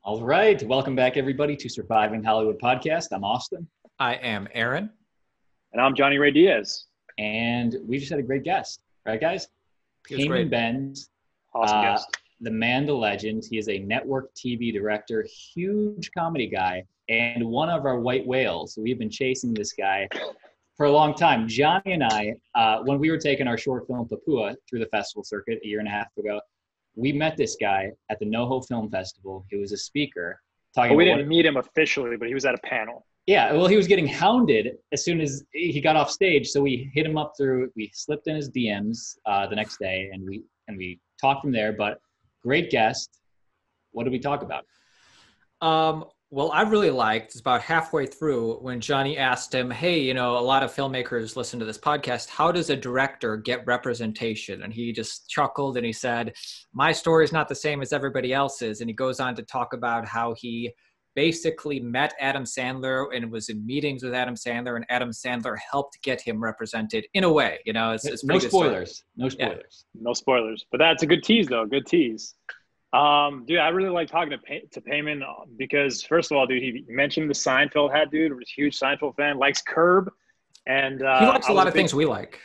All right. Welcome back, everybody, to Surviving Hollywood Podcast. I'm Austin. I am Aaron. And I'm Johnny Ray Diaz. And we just had a great guest. Right, guys? Payman Benz. Awesome guest. The man, the legend. He is a network TV director, huge comedy guy, and one of our white whales. We've been chasing this guy for a long time. Johnny and I, when we were taking our short film Papua through the festival circuit a year and a half ago, we met this guy at the NoHo Film Festival. He was a speaker. We didn't meet him officially, but he was at a panel. Yeah, well, he was getting hounded as soon as he got off stage. So we hit him up we slipped in his DMs the next day, and we talked from there. But great guest. What did we talk about? Well, I really liked about halfway through when Johnny asked him, hey, a lot of filmmakers listen to this podcast. How does a director get representation? And he just chuckled and he said, my story is not the same as everybody else's. And he goes on to talk about how he basically met Adam Sandler and was in meetings with Adam Sandler, and Adam Sandler helped get him represented in a way. It's no spoilers. No spoilers. Yeah. No spoilers. But that's a good tease, though. Good tease. Dude, I really like talking to Payman because, first of all, dude, he mentioned the Seinfeld hat, dude. Was a huge Seinfeld fan. Likes Curb, and he likes a lot of things we like.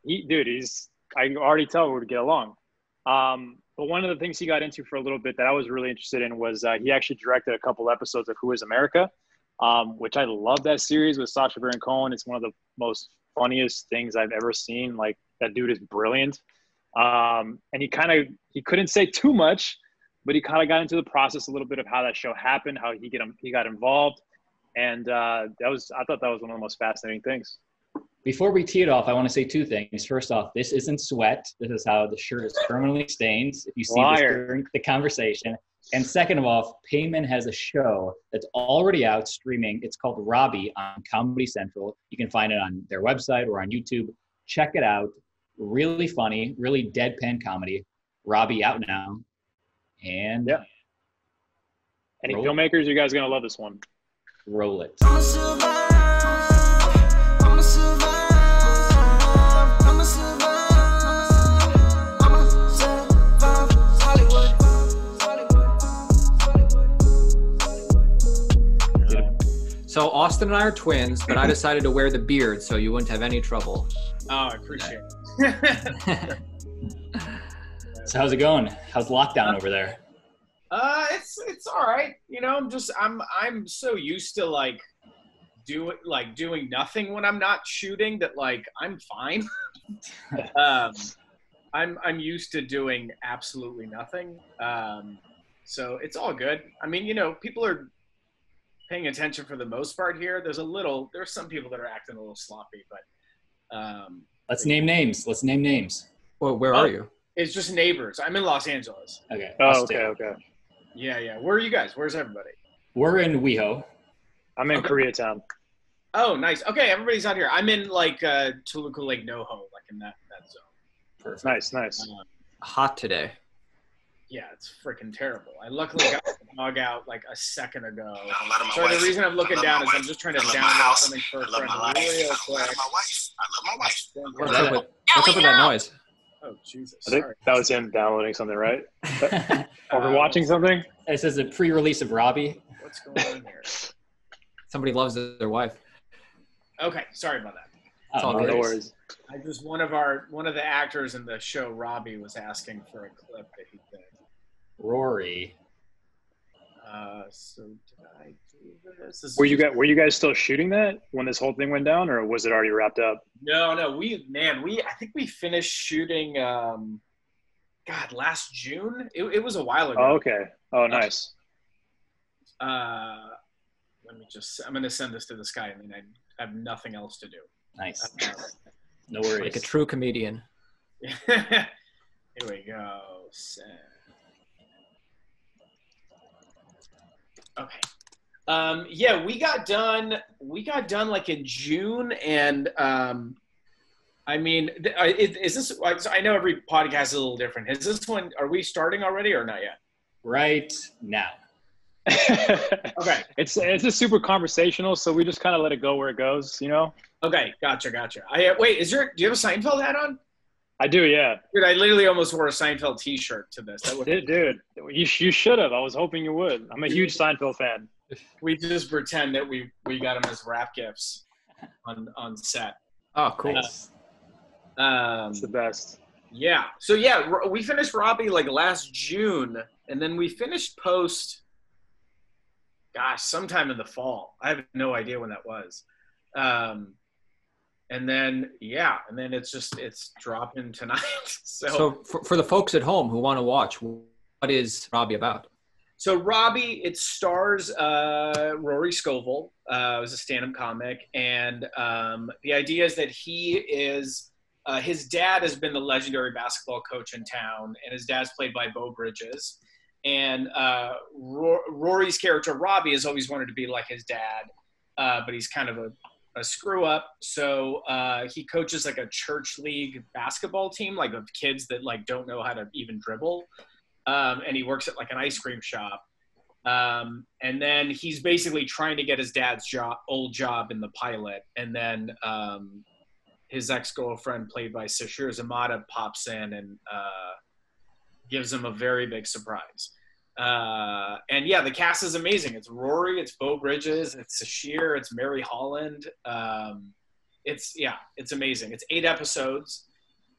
I already tell we would get along. But one of the things he got into for a little bit that I was really interested in was he actually directed a couple episodes of Who Is America, which I love that series with Sasha Baron Cohen. It's one of the most funniest things I've ever seen. Like, that dude is brilliant. And he couldn't say too much, but he kind of got into the process a little bit of how that show happened, how he got involved. And I thought that was one of the most fascinating things. Before we tee it off, I want to say two things. First off, this isn't sweat. This is how the shirt is permanently stained if you see this during the conversation. And second of all, Payman has a show that's already out streaming. It's called Robbie on Comedy Central. You can find it on their website or on YouTube. Check it out. Really funny, really deadpan comedy. Robbie out now. And yeah. Any filmmakers, you guys are going to love this one. Roll it. So Austin and I are twins, but I decided to wear the beard so you wouldn't have any trouble. Oh, I appreciate it. So how's it going? How's lockdown over there? It's all right. I'm so used to doing nothing when I'm not shooting that I'm fine. I'm used to doing absolutely nothing. So it's all good. I mean, people are paying attention for the most part here. There's some people that are acting a little sloppy, but let's name names. Well, where are you? It's just neighbors. I'm in Los Angeles. Okay. Oh, okay. Yeah. Where are you guys? Where's everybody? We're in WeHo. I'm in Koreatown. Oh, nice. Okay, everybody's out here. I'm in Toluca Lake NoHo, in that zone. Perfect. Nice. Hot today. Yeah, it's freaking terrible. I luckily got the dog out a second ago. So the reason I'm looking down is I'm just trying to download something for a friend real quick. I love my wife. What's up with that noise? Oh, Jesus. I think that was him downloading something, right? Or we're watching something? It says a pre-release of Robbie. What's going on here? Somebody loves their wife. Okay, sorry about that. No worries. One of the actors in the show, Robbie, was asking for a clip that he did. Rory. So did I do this? Were you guys still shooting that when this whole thing went down, or was it already wrapped up? No. I think we finished shooing. Last June. It was a while ago. Oh, okay. Oh, nice. Let me I'm going to send this to this guy, and then I have nothing else to do. Nice. No worries. Like a true comedian. Here we go. Send. Okay. Yeah, we got done in June, and I mean, is this? I know every podcast is a little different. Is this one? Are we starting already or not yet? Right now. Okay. It's a super conversational, so we just kind of let it go where it goes, Okay, gotcha. Wait, do you have a Seinfeld hat on? I do, yeah. Dude, I literally almost wore a Seinfeld T-shirt to this. Dude, you should have. I was hoping you would. I'm a huge Seinfeld fan. We just pretend that we got them as wrap gifts on set. Oh, cool. It's the best. Yeah. So yeah, we finished Robbie like last June, and then we finished post. Gosh, sometime in the fall. I have no idea when that was. And then it's dropping tonight. So for the folks at home who want to watch, what is Robbie about? So Robbie, it stars Rory Scovel, who's a stand-up comic, and the idea is that he is his dad has been the legendary basketball coach in town, and his dad's played by Beau Bridges, and Rory's character Robbie has always wanted to be like his dad, but he's kind of a screw up. So he coaches like a church league basketball team, like of kids that like don't know how to even dribble. And he works at like an ice cream shop. And then he's basically trying to get his dad's old job in the pilot. And then his ex-girlfriend, played by Sasha Baron, pops in and gives him a very big surprise. And yeah, the cast is amazing. It's Rory, it's Beau Bridges, it's Sasha, it's Mary Holland. It's amazing. It's 8 episodes.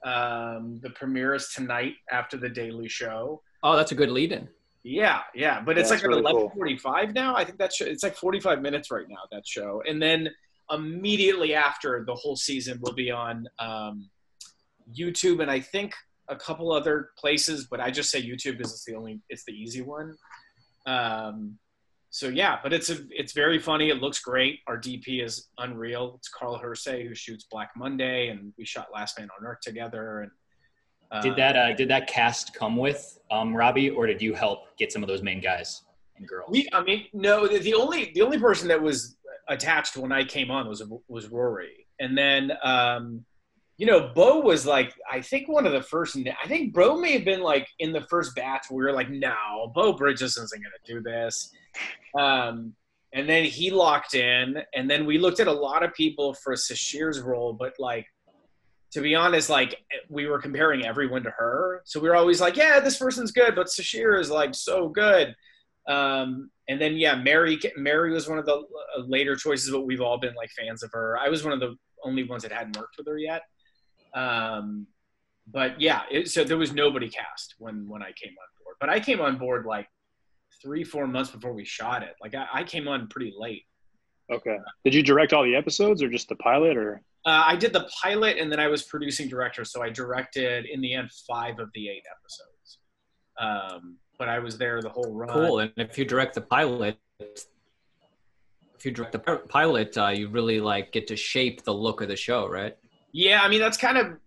The premiere is tonight after the Daily Show. Oh, that's a good lead-in. Yeah. But it's like at really 11:45 now. I think it's like 45 minutes right now, that show. And then immediately after, the whole season will be on YouTube, and I think a couple other places, but I just say YouTube because it's the easy one. So yeah, but it's very funny. It looks great. Our DP is unreal. It's Carl Hersey, who shoots Black Monday, and we shot Last Man on Earth together. And did that cast come with Robbie, or did you help get some of those main guys and girls? No. The only person that was attached when I came on was Rory, and then Beau was like, I think one of the first. I think Beau may have been like in the first batch where we were like, no, Beau Bridges isn't going to do this. And then he locked in, and then we looked at a lot of people for Sasheer's role, but like, to be honest, like we were comparing everyone to her. So we were always like, yeah, this person's good, but Sasha is like so good. And then, yeah, Mary was one of the later choices, but we've all been like fans of her. I was one of the only ones that hadn't worked with her yet. But yeah, so there was nobody cast when I came on board, but I came on board like 3-4 months before we shot it. Like I came on pretty late. Okay. Did you direct all the episodes or just the pilot, or? I did the pilot, and then I was producing director. So I directed, in the end, 5 of the 8 episodes. But I was there the whole run. Cool. And if you direct the pilot, you really like get to shape the look of the show, right? Yeah, I mean, that's kind of,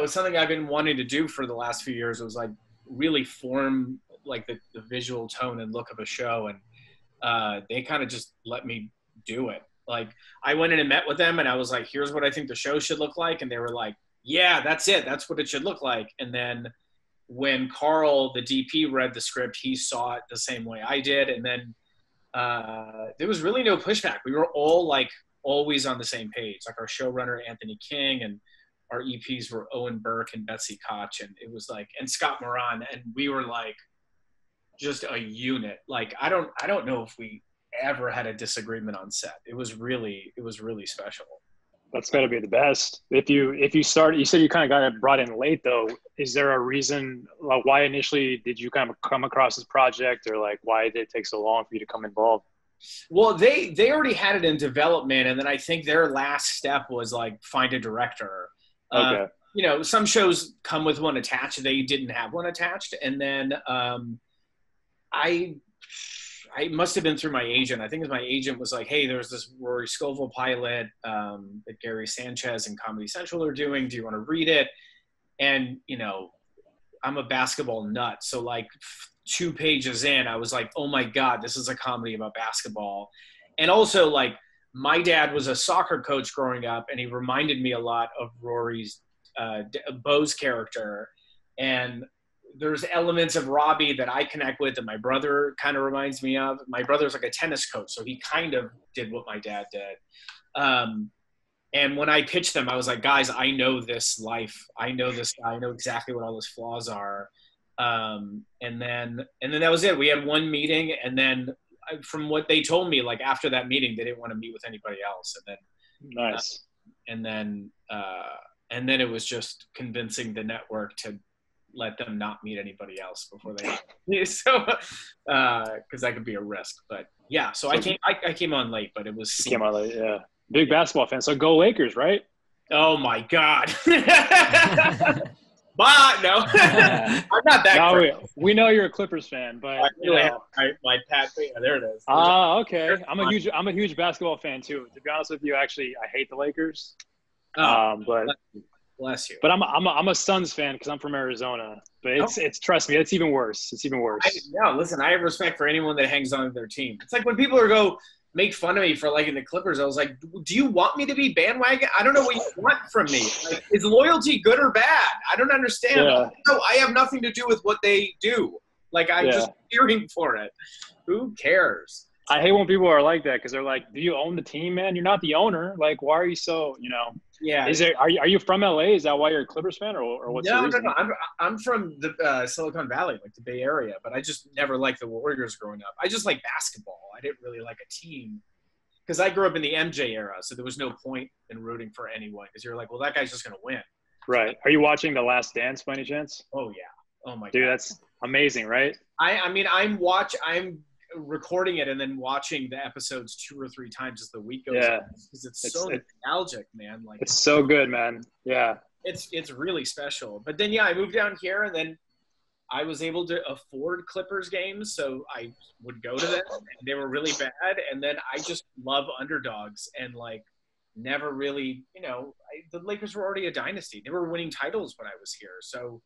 something I've been wanting to do for the last few years. It was like really form like the visual tone and look of a show. And they kind of just let me do it. Like I went in and met with them, and I was like, here's what I think the show should look like. And they were like, yeah, that's it. That's what it should look like. And then when Carl, the DP, read the script, he saw it the same way I did. And then there was really no pushback. We were all like always on the same page. Like our showrunner, Anthony King, and our EPs were Owen Burke and Betsy Koch. And it was like, and Scott Moran. And we were like just a unit. Like, I don't know if we ever had a disagreement on set. It was really special. That's got to be the best. If you started, you said you kind of got it brought in late though. Is there a reason, like, why initially did you kind of come across this project, or like why did it take so long for you to come involved? Well, they already had it in development, and then I think their last step was like find a director. Okay. Some shows come with one attached. They didn't have one attached, and then I must have been through my agent. I think my agent was like, hey, there's this Rory Scovel pilot that Gary Sanchez and Comedy Central are doing. Do you want to read it? And, I'm a basketball nut. So like 2 pages in, I was like, oh my God, this is a comedy about basketball. And also like my dad was a soccer coach growing up, and he reminded me a lot of Rory's Beau's character. And there's elements of Robbie that I connect with that my brother kind of reminds me of. My brother's like a tennis coach, so he kind of did what my dad did. And when I pitched them, I was like, guys, I know this life. I know this guy. I know exactly what all his flaws are. And then that was it. We had one meeting, and then from what they told me, like after that meeting, they didn't want to meet with anybody else. And then Nice. And then it was just convincing the network to let them not meet anybody else before they so because that could be a risk. But yeah, so I came on late, but it was You came on late, yeah. Big basketball fan. So go Lakers, right? Oh my God. But no, I'm not that. No, we know you're a Clippers fan, but my Pat. Yeah, there it is. Okay. I'm a huge basketball fan too. To be honest with you, actually, I hate the Lakers. But bless you. But I'm a Suns fan because I'm from Arizona. But it's trust me, it's even worse. It's even worse. Listen, I have respect for anyone that hangs on to their team. It's like when people go make fun of me for liking the Clippers. I was like, do you want me to be bandwagon? I don't know what you want from me. Like, is loyalty good or bad? I don't understand. Yeah. No, I have nothing to do with what they do. Like, I'm just cheering for it. Who cares? I hate when people are like that because they're like, do you own the team, man? You're not the owner. Like, why are you so, Yeah. Are you from LA? Is that why you're a Clippers fan or what's the reason? No. I'm from the Silicon Valley, like the Bay Area, but I just never liked the Warriors growing up. I just like basketball. I didn't really like a team because I grew up in the MJ era, so there was no point in rooting for anyone because you're like, well, that guy's just going to win. Right. Are you watching The Last Dance by any chance? Oh, yeah. Oh, my God. Dude, that's amazing, right? I mean, I'm recording it and then watching the episodes 2 or 3 times as the week goes on because it's so nostalgic, man. Like, it's so good, man. Yeah, it's really special. But then I moved down here, and then I was able to afford Clippers games, so I would go to them. And they were really bad, and then I just love underdogs and like never really, the Lakers were already a dynasty. They were winning titles when I was here, so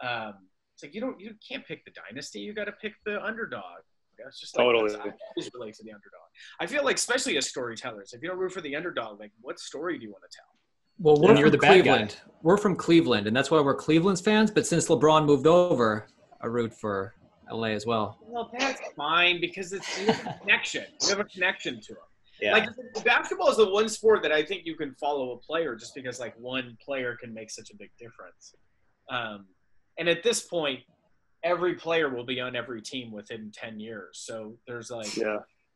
it's like you can't pick the dynasty. You got to pick the underdog. It's just like, totally. I always relate to the underdog. I feel like, especially as storytellers, if you don't root for the underdog, like, what story do you want to tell? Well, we're from Cleveland. We're from Cleveland, and that's why we're Cleveland's fans. But since LeBron moved over, I root for LA as well. Well, that's fine because you have a connection. You have a connection to them. Yeah. Like, basketball is the one sport that I think you can follow a player just because, like, one player can make such a big difference. And at this point, every player will be on every team within 10 years. So there's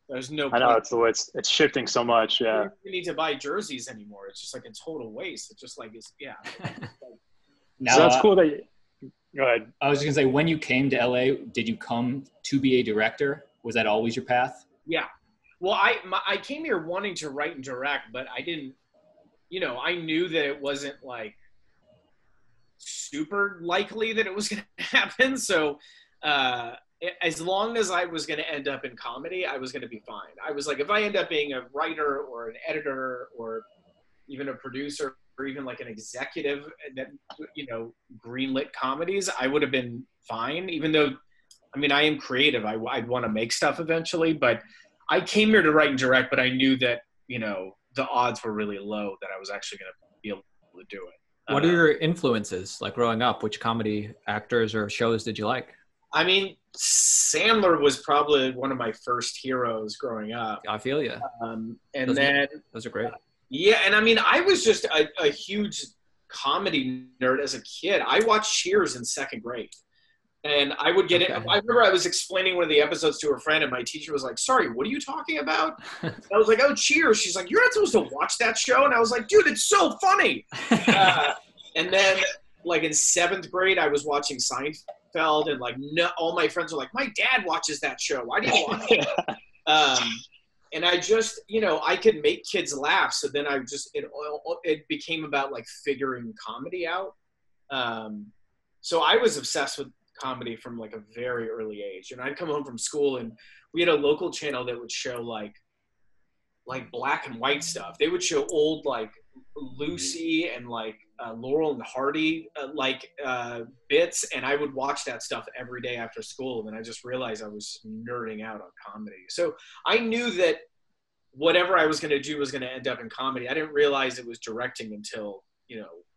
there's no point. I know it's shifting so much. Yeah. You need to buy jerseys anymore. It's just like a total waste. It's just like, Now, so that's cool that go ahead. I was just gonna say, when you came to LA, did you come to be a director? Was that always your path? Yeah. Well, I came here wanting to write and direct, but I didn't, I knew that it wasn't like super likely that it was going to happen. So as long as I was going to end up in comedy, I was going to be fine. I was like, if I end up being a writer or an editor or even a producer or even like an executive that, greenlit comedies, I would have been fine. Even though, I am creative. I'd want to make stuff eventually, but I came here to write and direct, but I knew that, the odds were really low that I was actually going to be able to do it. What are your influences, like growing up? Which comedy actors or shows did you like? Sandler was probably one of my first heroes growing up. I feel you. Those are great. Yeah, and I was just a huge comedy nerd as a kid. I watched Cheers in 2nd grade. And I would get it. I remember I was explaining one of the episodes to a friend, and my teacher was like, "Sorry, what are you talking about?" And I was like, "Oh, Cheers." She's like, "You're not supposed to watch that show." And I was like, "Dude, it's so funny." And then, like in 7th grade, I was watching Seinfeld, and like all my friends were like, "My dad watches that show. Why do you watch it?" And I just, I could make kids laugh. So then it became about like figuring comedy out. So I was obsessed with comedy from like a very early age, and I'd come home from school and we had a local channel that would show like black and white stuff. They would show old like Lucy and like Laurel and Hardy bits, and I would watch that stuff every day after school. And I just realized I was nerding out on comedy. So I knew that whatever I was going to do was going to end up in comedy. I didn't realize it was directing until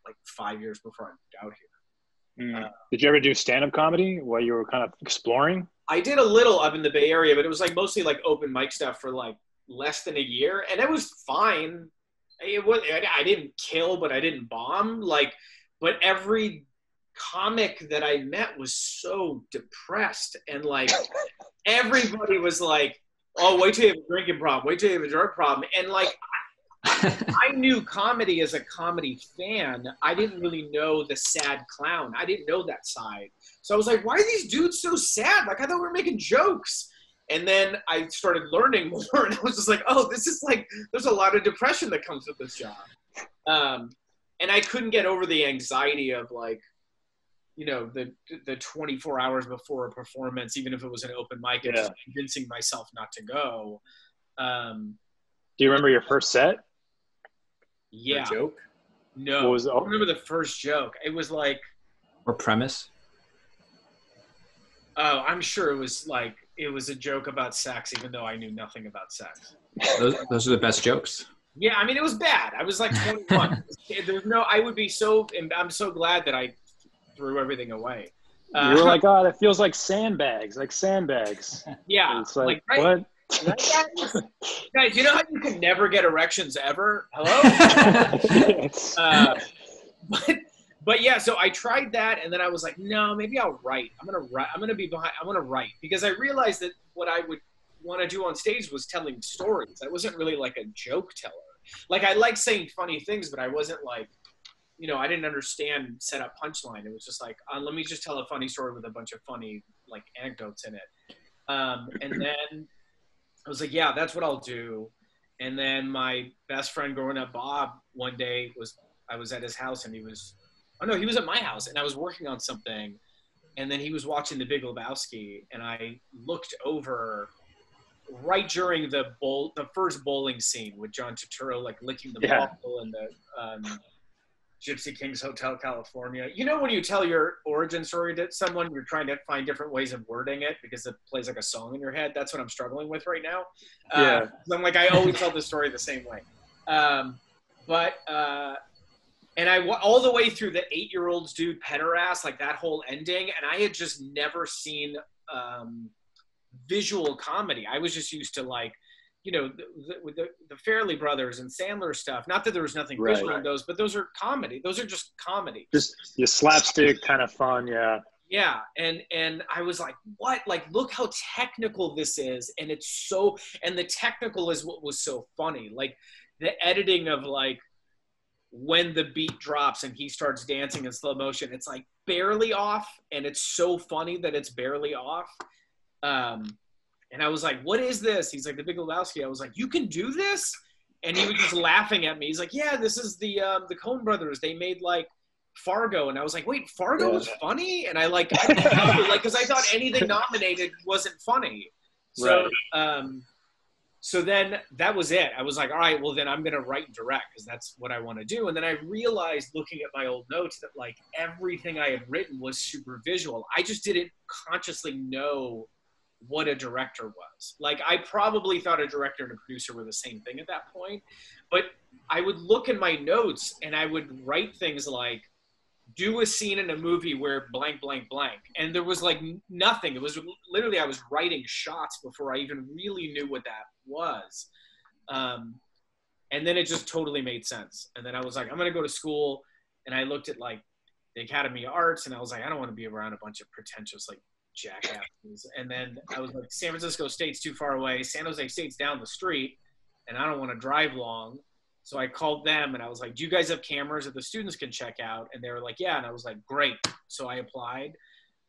like 5 years before I moved out here. Did you ever do stand-up comedy while you were kind of exploring? I did a little up in the Bay Area, but it was like mostly like open mic stuff for like less than a year, and it was fine. I didn't kill, but I didn't bomb. Like, but every comic that I met was so depressed, and like everybody was like, "Oh, wait till you have a drinking problem. Wait till you have a drug problem." And like, I knew comedy as a comedy fan. I didn't really know the sad clown. I didn't know that side. So I was like, "Why are these dudes so sad? Like, I thought we were making jokes." And then I started learning more, and I was just like, "Oh, this is like, there's a lot of depression that comes with this job." And I couldn't get over the anxiety of like, you know, the 24 hours before a performance, even if it was an open mic, and just convincing myself not to go. Do you remember your first set? Yeah. Joke? No. I don't remember the first joke. It was like... Or premise? Oh, I'm sure it was like, it was a joke about sex, even though I knew nothing about sex. Those are the best jokes. Yeah, I mean, it was bad. I was like 21. I'm so glad that I threw everything away. You were like, "Oh, that feels like sandbags, like sandbags." Yeah. It's like right? what? Guys, you know how you can never get erections ever? Hello? But yeah, so I tried that, and then I was like, no, maybe I'll write. I'm gonna be behind. I want to write, because I realized that what I would want to do on stage was telling stories. I wasn't really like a joke teller. Like, I like saying funny things, but I wasn't like, you know, I didn't understand set up punchline. It was just like, let me just tell a funny story with a bunch of funny like anecdotes in it. And then I was like, yeah, that's what I'll do. And then my best friend growing up, Bob, one day I was at his house, and he was at my house, and I was working on something, and then he was watching The Big Lebowski, and I looked over right during the first bowling scene with John Turturro, like licking the ball in the Gypsy King's Hotel California. You know, when you tell your origin story to someone, you're trying to find different ways of wording it because it plays like a song in your head. That's what I'm struggling with right now. I'm like, I always tell the story the same way. And I all the way through the 8-year-olds dude pederast, like that whole ending, and I had just never seen visual comedy. I was just used to like, you know, the Farrelly Brothers and Sandler stuff. Not that there was nothing visual in those, but those are comedy. Those are just comedy. Just your slapstick kind of fun, yeah. Yeah, and I was like, what? Like, look how technical this is, and it's so. And the technical is what was so funny. Like the editing of like when the beat drops and he starts dancing in slow motion, it's like barely off, and it's so funny that it's barely off. And I was like, what is this? He's like, The Big Lebowski. I was like, you can do this? And he was just laughing at me. He's like, yeah, this is the Coen brothers. They made like Fargo. And I was like, wait, Fargo was funny? And I didn't know, like, because I thought anything nominated wasn't funny. So, so then that was it. I was like, all right, well then I'm going to write and direct, because that's what I want to do. And then I realized, looking at my old notes, that like everything I had written was super visual. I just didn't consciously know what a director was. Like, I probably thought a director and a producer were the same thing at that point, but I would look in my notes and I would write things like, do a scene in a movie where blank, blank, blank. And there was like nothing. It was literally, I was writing shots before I even really knew what that was. And then it just totally made sense. And then I was like, I'm going to go to school. And I looked at like the Academy of Arts, and I was like, I don't want to be around a bunch of pretentious, like, jackasses. And then I was like, San Francisco State's too far away. San Jose State's down the street, and I don't want to drive long. So I called them, and I was like, do you guys have cameras that the students can check out? And they were like, yeah. And I was like, great. So I applied.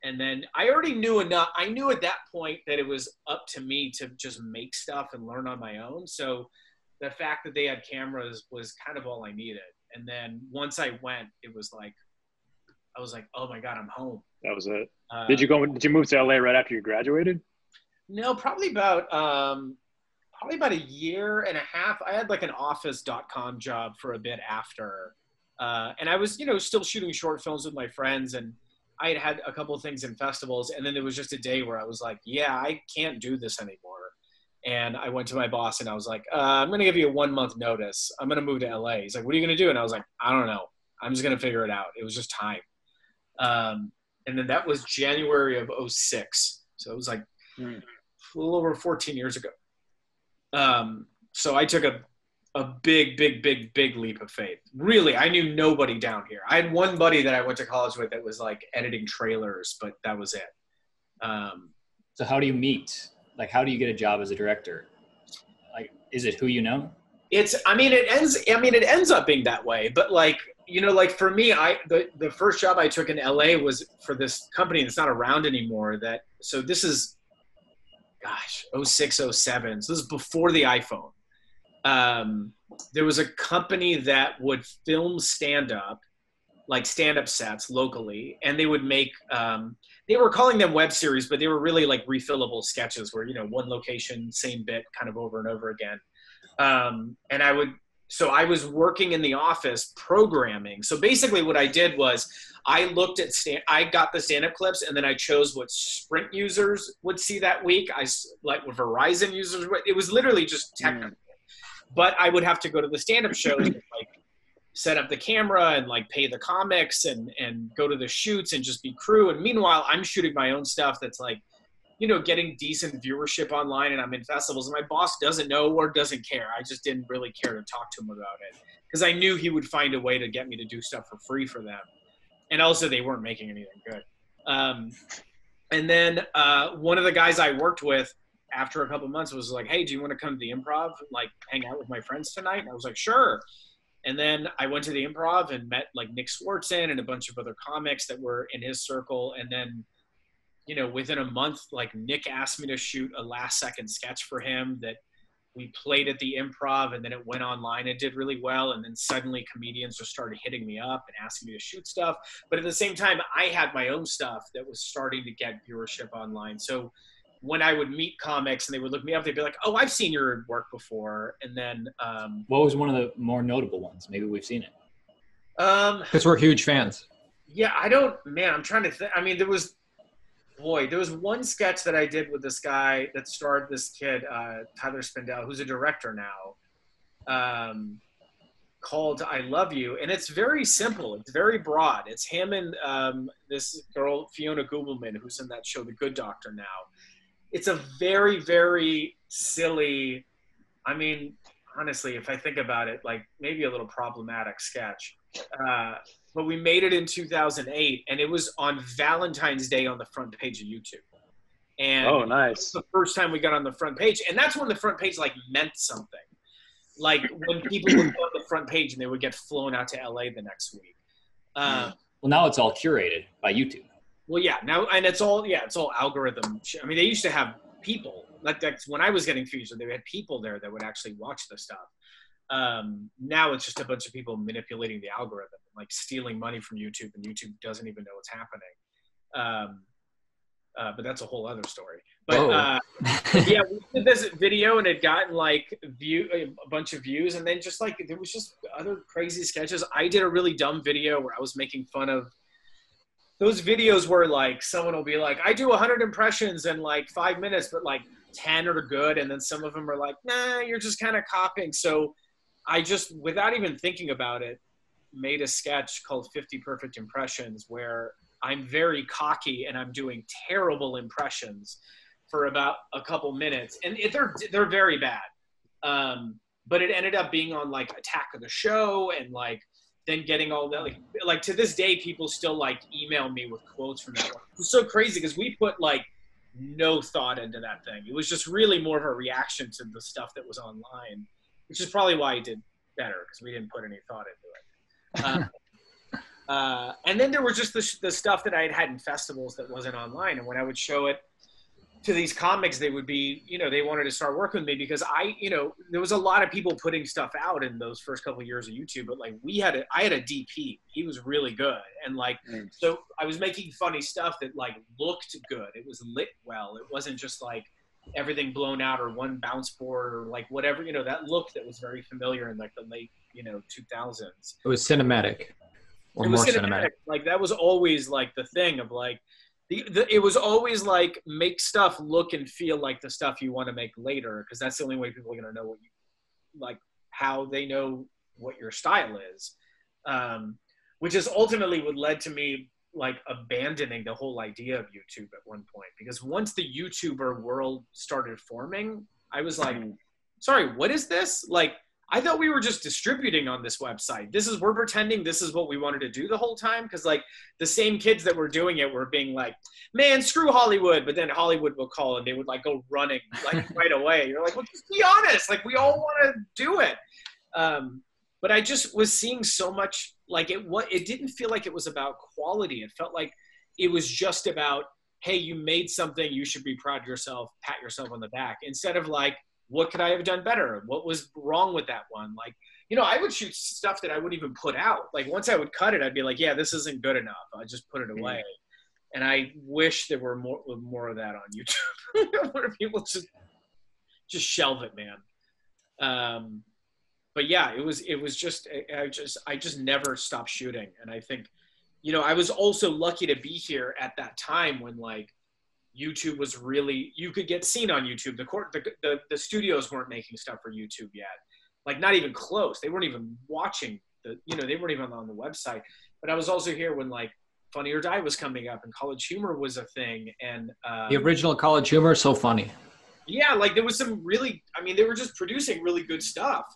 And then I already knew enough. I knew at that point that it was up to me to just make stuff and learn on my own. So the fact that they had cameras was kind of all I needed. And then once I went, it was like, I was like, oh my God, I'm home. That was it. Did you move to LA right after you graduated? No, probably about a year and a half. I had like an office.com job for a bit after. And I was, you know, still shooting short films with my friends, and I had a couple of things in festivals. And then there was just a day where I was like, yeah, I can't do this anymore. And I went to my boss and I was like, I'm going to give you a 1-month notice. I'm going to move to LA. He's like, what are you going to do? And I was like, I don't know. I'm just going to figure it out. It was just time. And then that was January of 2006. So it was like a little over 14 years ago. So I took a a big leap of faith. Really, I knew nobody down here. I had one buddy that I went to college with that was like editing trailers, but that was it. So how do you meet? Like, how do you get a job as a director? Like, is it who you know? It ends up being that way, but like, you know, like for me, the first job I took in LA was for this company that's not around anymore. So this is, gosh, 06, 07. So this is before the iPhone. There was a company that would film stand-up sets locally, and they would make, they were calling them web series, but they were really like refillable sketches where, you know, one location, same bit kind of over and over again. And I was working in the office programming. So basically what I did was I looked at, I got the stand-up clips, and then I chose what Sprint users would see that week. Like what Verizon users, it was literally just technical. But I would have to go to the stand-up shows and like set up the camera and like pay the comics and go to the shoots and just be crew. And meanwhile, I'm shooting my own stuff that's like, you know, getting decent viewership online, and I'm in festivals, and my boss doesn't know or doesn't care. I just didn't really care to talk to him about it because I knew he would find a way to get me to do stuff for free for them. And also they weren't making anything good. And then one of the guys I worked with after a couple months was like, hey, do you want to come to the Improv and like hang out with my friends tonight? And I was like, sure. And then I went to the Improv and met like Nick Swartzen and a bunch of other comics that were in his circle. And then, you know, within a month, like Nick asked me to shoot a last second sketch for him that we played at the Improv, and then it went online and did really well. And then suddenly comedians just started hitting me up and asking me to shoot stuff. But at the same time, I had my own stuff that was starting to get viewership online. So when I would meet comics and they would look me up, they'd be like, oh, I've seen your work before. And then what was one of the more notable ones? Maybe we've seen it. Because we're huge fans. Yeah, I'm trying to think. I mean, there was one sketch that I did with this guy that starred this kid, Tyler Spindell, who's a director now, called I Love You. And it's very simple. It's very broad. It's him and this girl, Fiona Gubelman, who's in that show, The Good Doctor now. It's a very, very silly, I mean, honestly, if I think about it, like maybe a little problematic sketch. But we made it in 2008, and it was on Valentine's Day on the front page of YouTube. And oh, nice. It was the first time we got on the front page. And that's when the front page like meant something. Like when people would go on the front page and they would get flown out to LA the next week. Well, now it's all curated by YouTube. Well, yeah, now, and it's all algorithm. I mean, they used to have people, that's when I was getting featured, they had people there that would actually watch the stuff. Now it's just a bunch of people manipulating the algorithm, like stealing money from YouTube, and YouTube doesn't even know what's happening. But that's a whole other story. But yeah, we did this video and it gotten like a bunch of views, and then just like there was just other crazy sketches. I did a really dumb video where I was making fun of those videos where like someone will be like, I do 100 impressions in like 5 minutes, but like 10 are good, and then some of them are like, nah, you're just kind of copying. So I just, without even thinking about it, made a sketch called 50 Perfect Impressions where I'm very cocky and I'm doing terrible impressions for about a couple minutes. And they're very bad. But it ended up being on like Attack of the Show, and like then getting all that, like to this day, people still like email me with quotes from that one. It was so crazy because we put like no thought into that thing. It was just really more of a reaction to the stuff that was online, which is probably why it did better, because we didn't put any thought into it. And then there was just the stuff that I had in festivals that wasn't online. And when I would show it to these comics, they would be, you know, they wanted to start working with me because there was a lot of people putting stuff out in those first couple of years of YouTube, but like I had a DP. He was really good. And like, so I was making funny stuff that like looked good. It was lit well. It wasn't just like everything blown out or one bounce board or like whatever, you know, that look that was very familiar in like the late, 2000s. It was cinematic. Or more cinematic. Like that was always like the thing of like, it was always like make stuff look and feel like the stuff you want to make later, because that's the only way people are going to know what you like, how they know what your style is, which is ultimately what led to me like abandoning the whole idea of YouTube at one point, because once the YouTuber world started forming, I was like, sorry, what is this? Like, I thought we were just distributing on this website. We're pretending this is what we wanted to do the whole time. Cause like the same kids that were doing it were being like, man, screw Hollywood. But then Hollywood will call and they would like go running like right away. You're like, well, just be honest. Like we all want to do it. But I just was seeing so much like it didn't feel like it was about quality. It felt like it was just about, hey, you made something, you should be proud of yourself, pat yourself on the back, instead of like, what could I have done better? What was wrong with that one? Like, you know, I would shoot stuff that I wouldn't even put out. Like once I would cut it, I'd be like, yeah, this isn't good enough. I just put it away. And I wish there were more of that on YouTube, where people just shelve it, man. But yeah, it was just, I just never stopped shooting. And I think, you know, I was also lucky to be here at that time when like YouTube was really, you could get seen on YouTube. The studios weren't making stuff for YouTube yet. Like not even close. They weren't even watching they weren't even on the website. But I was also here when like Funny or Die was coming up and College Humor was a thing. And the original College Humor, so funny. Yeah, like there was some really, I mean, they were just producing really good stuff.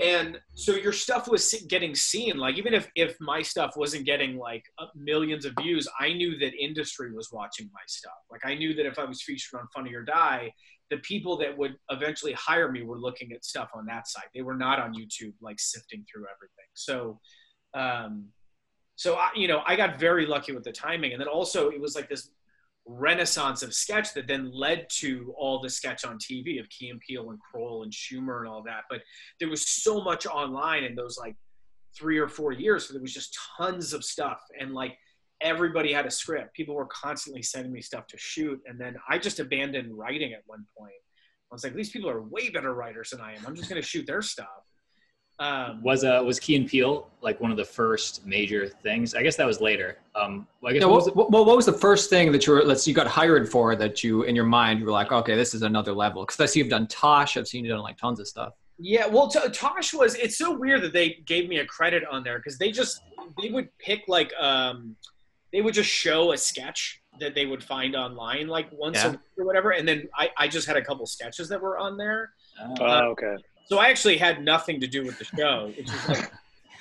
And so your stuff was getting seen. Like even if my stuff wasn't getting like millions of views, I knew that industry was watching my stuff. Like I knew that if I was featured on Funny or Die, the people that would eventually hire me were looking at stuff on that site. They were not on YouTube, like sifting through everything. So, I got very lucky with the timing. And then also it was like this renaissance of sketch that then led to all the sketch on TV of Key and Peele and Kroll and Schumer and all that. But there was so much online in those like 3 or 4 years. So there was just tons of stuff. And like everybody had a script. People were constantly sending me stuff to shoot. And then I just abandoned writing at one point. I was like, these people are way better writers than I am. I'm just going to shoot their stuff. Was Key and Peele like one of the first major things? I guess that was later. I guess what was the first thing that you got hired for that you, in your mind, you were like, okay, this is another level? Because I see you've done Tosh. I've seen you done like tons of stuff. Yeah, well, Tosh was, it's so weird that they gave me a credit on there because they would pick like, they would just show a sketch that they would find online like once a week or whatever. And then I just had a couple sketches that were on there. Okay. So I actually had nothing to do with the show. It's just like,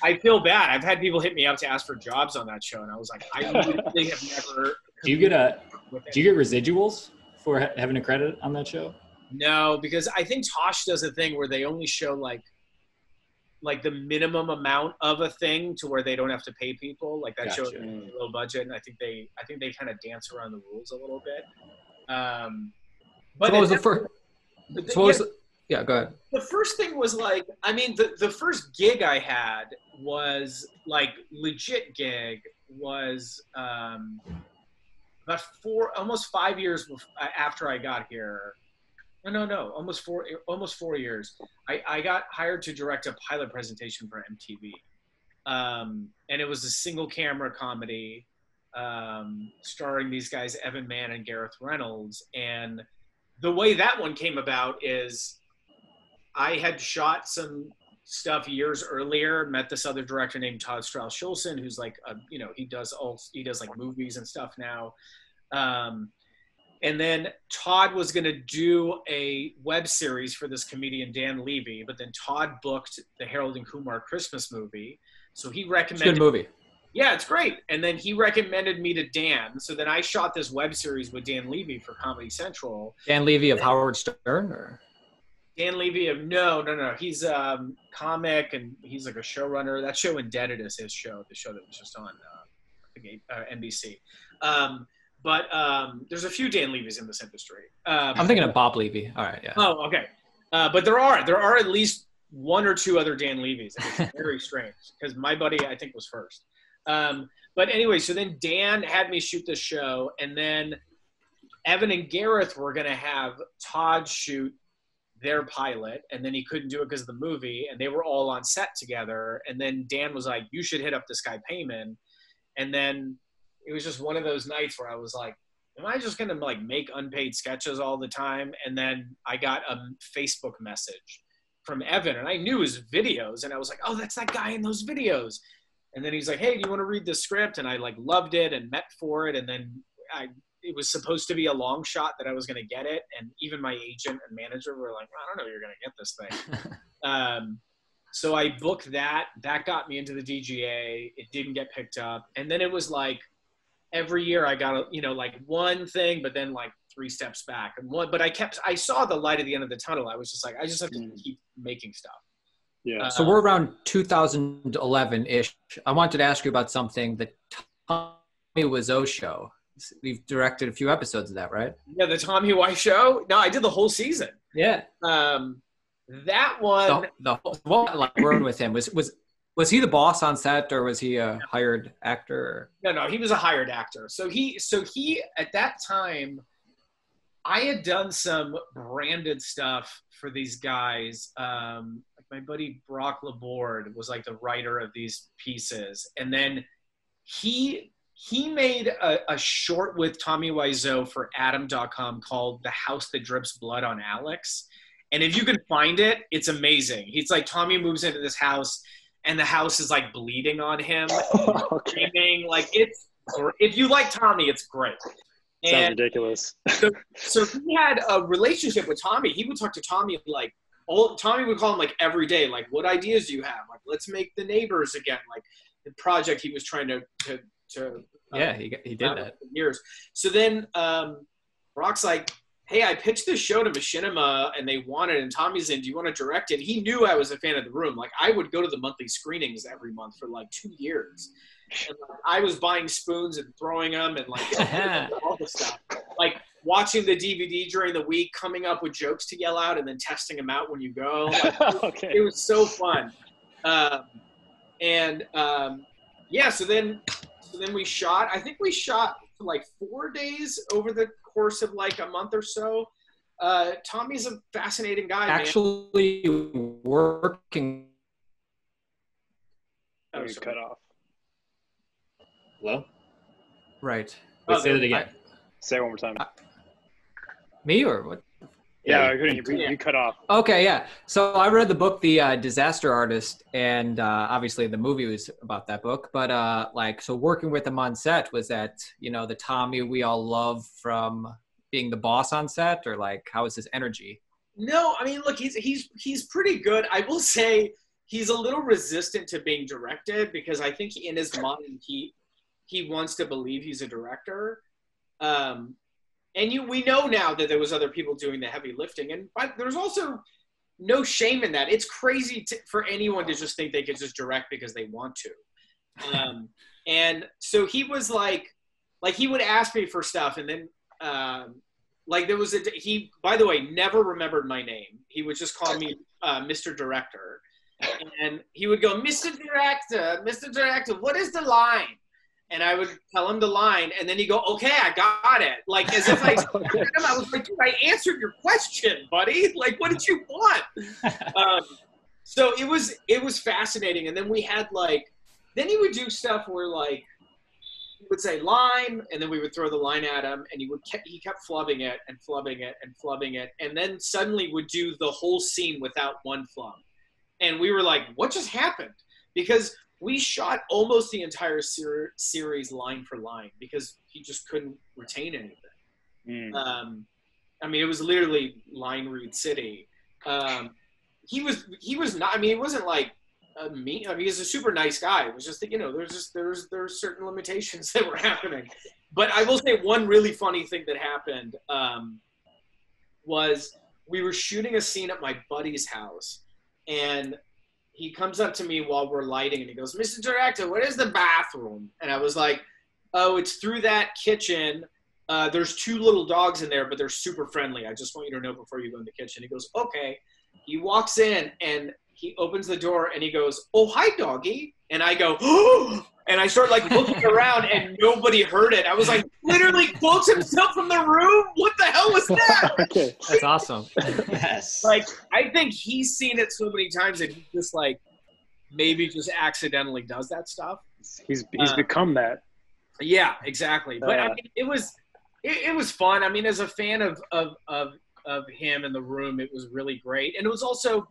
I feel bad. I've had people hit me up to ask for jobs on that show, and I was like, I really have never. Do you get residuals for having a credit on that show? No, because I think Tosh does a thing where they only show like the minimum amount of a thing to where they don't have to pay people. Like that show is a low budget, and I think they kind of dance around the rules a little bit. But so what was the first? Yeah, go ahead. The first thing was like, I mean, the first gig I had was like legit gig was about almost 5 years after I got here. No, almost 4 years. I got hired to direct a pilot presentation for MTV. And it was a single camera comedy starring these guys, Evan Mann and Gareth Reynolds. And the way that one came about is I had shot some stuff years earlier, met this other director named Todd Strauss-Schulson, who's like, he does like movies and stuff now. And then Todd was going to do a web series for this comedian, Dan Levy, but then Todd booked the Harold and Kumar Christmas movie. So he recommended— It's a good movie. Yeah, it's great. And then he recommended me to Dan. So then I shot this web series with Dan Levy for Comedy Central. Dan Levy of Howard Stern? Or? Dan Levy of no. He's a comic and he's like a showrunner. That show Indebted is his show, the show that was just on NBC. But there's a few Dan Levys in this industry. I'm thinking of Bob Levy. All right, yeah. Oh, okay. But there are at least one or two other Dan Levys. It's very strange because my buddy, I think, was first. But anyway, so then Dan had me shoot this show, and then Evan and Gareth were going to have Todd shoot their pilot, and then he couldn't do it because of the movie, and they were all on set together. And then Dan was like, you should hit up this guy Payman. And then it was just one of those nights where I was like, am I just going to like make unpaid sketches all the time? And then I got a Facebook message from Evan, and I knew his videos, and I was like, oh, that's that guy in those videos. And then he's like, hey, do you want to read the script? And I like loved it and met for it. And then it was supposed to be a long shot that I was going to get it. And even my agent and manager were like, I don't know, you're going to get this thing. So I booked that. That got me into the DGA. It didn't get picked up. And then it was like every year I got, like one thing, but then like 3 steps back. But I saw the light at the end of the tunnel. I was just like, I just have to keep making stuff. Yeah. So we're around 2011-ish. I wanted to ask you about something, the Tommy Wiseau show. We've directed a few episodes of that, right? Yeah, the Tommy Wiseau show. No, I did the whole season. Yeah. That one. The whole like working with him was he the boss on set, or was he a hired actor? No, he was a hired actor. So he at that time, I had done some branded stuff for these guys. My buddy Brock Laborde was like the writer of these pieces, and then he made a short with Tommy Wiseau for Adam.com called "The House That Drips Blood on Alex." And if you can find it, it's amazing. He's like, Tommy moves into this house and the house is like bleeding on him. Okay. Like if you like Tommy, it's great. Sounds ridiculous. So he had a relationship with Tommy. He would talk to Tommy like, Tommy would call him like every day, like, what ideas do you have? Like, let's make The Neighbors again. Like the project he was trying to he did that for years. So then Brock's like, hey, I pitched this show to Machinima and they wanted it, and Tommy's in, do you want to direct it? He knew I was a fan of The Room. Like I would go to the monthly screenings every month for like 2 years. And like, I was buying spoons and throwing them and like all the stuff. Like watching the DVD during the week, coming up with jokes to yell out and then testing them out when you go. Like, Okay. It was so fun. So then we shot, I think we shot for like 4 days over the course of like a month or so. Tommy's a fascinating guy. Actually working. Oh, you cut off. Hello? Right. Let's say it again. Say it one more time. Me or what? Yeah, I couldn't. You cut off. Okay, yeah. So I read the book, The Disaster Artist, and obviously the movie was about that book. But so working with him on set, was that, the Tommy we all love from being the boss on set, or like how was his energy? No, I mean, look, he's pretty good. I will say he's a little resistant to being directed because I think in his mind he wants to believe he's a director. And we know now that there was other people doing the heavy lifting, but there's also no shame in that. It's crazy for anyone to just think they could just direct because they want to. And so he was like he would ask me for stuff, and then there was he, by the way, never remembered my name. He would just call me Mr. Director, and he would go, Mr. Director, what is the line? And I would tell him the line, and then he'd go, okay, I got it. Like, as if I was like, dude, I answered your question, buddy. Like, what did you want? So it was fascinating. And then we had then he would do stuff where he would say line, and then we would throw the line at him, and he kept flubbing it and flubbing it and flubbing it, and then suddenly would do the whole scene without one flub. And we were like, what just happened? Because we shot almost the entire series line for line because he just couldn't retain anything. I mean, it was literally line read city. He was not. I mean, it wasn't like mean. I mean, he's a super nice guy. It was just that there's certain limitations that were happening. But I will say one really funny thing that happened was we were shooting a scene at my buddy's house, and he comes up to me while we're lighting, and he goes, Mr. Director, where is the bathroom? And I was like, oh, it's through that kitchen. There's 2 little dogs in there, but they're super friendly. I just want you to know before you go in the kitchen. He goes, okay. He walks in, and he opens the door, and he goes, oh, hi, doggy. And I go, oh, and I start looking around, and nobody heard it. I was like, literally quotes himself from the room? What the hell was that? Okay. That's awesome. Yes. I think he's seen it so many times that he just maybe just accidentally does that stuff. He's become that. Yeah, exactly. But I mean, it was fun. I mean, as a fan of him in The Room, it was really great. And it was also,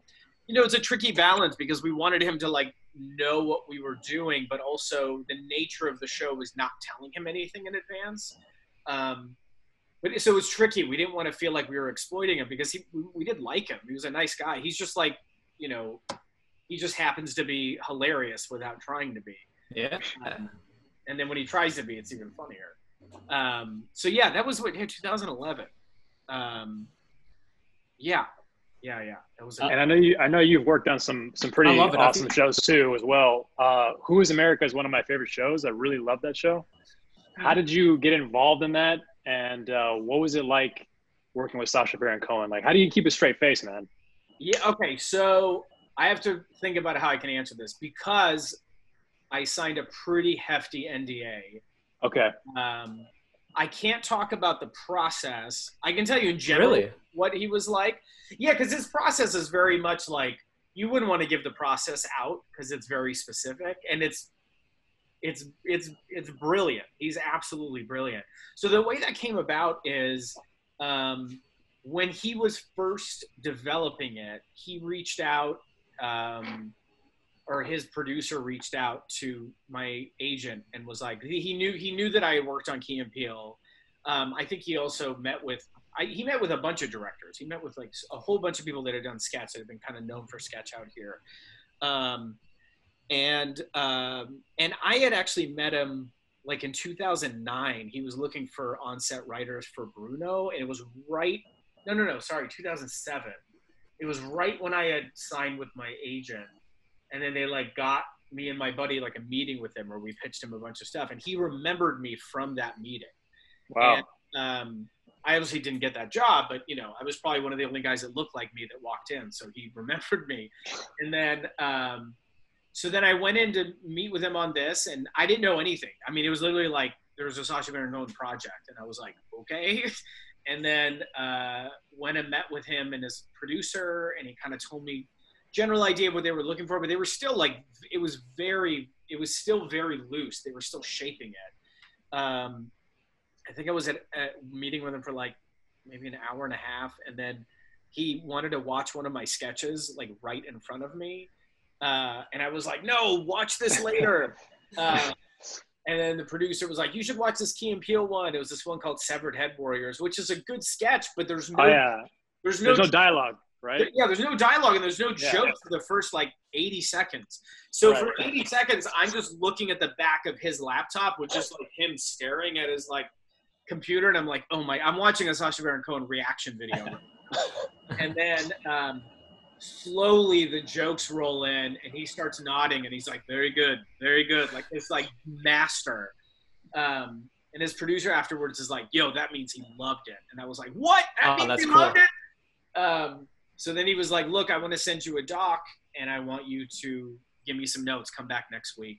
it's a tricky balance because we wanted him to know what we were doing, but also the nature of the show was not telling him anything in advance. But so it was tricky. We didn't want to feel like we were exploiting him because we did like him. He was a nice guy. He's just like, you know, he just happens to be hilarious without trying to be. Yeah. And then when he tries to be, it's even funnier. So yeah, that was 2011. Yeah. That was. And I know you've worked on some pretty awesome shows too as well. Who is America is one of my favorite shows. I really love that show. How did you get involved in that? And what was it like working with Sasha Baron Cohen? Like, how do you keep a straight face, man? Yeah. Okay. So I have to think about how I can answer this because I signed a pretty hefty NDA. Okay. I can't talk about the process. I can tell you in general what he was like. Yeah, because his process is very much like you wouldn't want to give the process out because it's very specific and it's brilliant. He's absolutely brilliant. So the way that came about is when he was first developing it, he reached out, or his producer reached out to my agent and was like, he knew that I had worked on Key and Peele. I think he also met with a bunch of directors. He met with like a whole bunch of people that had done sketch that have been kind of known for sketch out here. And I had actually met him like in 2009. He was looking for on-set writers for Bruno, and it was 2007. It was right when I had signed with my agent, and then they like got me and my buddy like a meeting with him where we pitched him a bunch of stuff, and he remembered me from that meeting. Wow. And, I obviously didn't get that job, but you know, I was probably one of the only guys that looked like me that walked in, so he remembered me. And then so then I went in to meet with him on this, and I didn't know anything. I mean, it was literally like there was a Sasha Baron Cohen project, and I was like, okay. And then went and met with him and his producer, and he kind of told me general idea of what they were looking for, but they were still like, it was still very loose. They were still shaping it. I think I was at a meeting with him for like maybe an hour and a half, and then he wanted to watch one of my sketches like right in front of me. And I was like, no, watch this later. And then the producer was like, you should watch this Key and Peele one. It was this one called Severed Head Warriors, which is a good sketch, but there's no dialogue, right? Yeah, there's no dialogue and there's no joke for the first like 80 seconds. So for 80 seconds, I'm just looking at the back of his laptop with just like him staring at his like computer. And I'm like, oh my, I'm watching a Sasha Baron Cohen reaction video. And then slowly the jokes roll in and he starts nodding and he's like, very good, like it's like master. And his producer afterwards is like, yo, that means he loved it. And I was like, what? That means he loved it? So then he was like, look, I want to send you a doc and I want you to give me some notes, come back next week.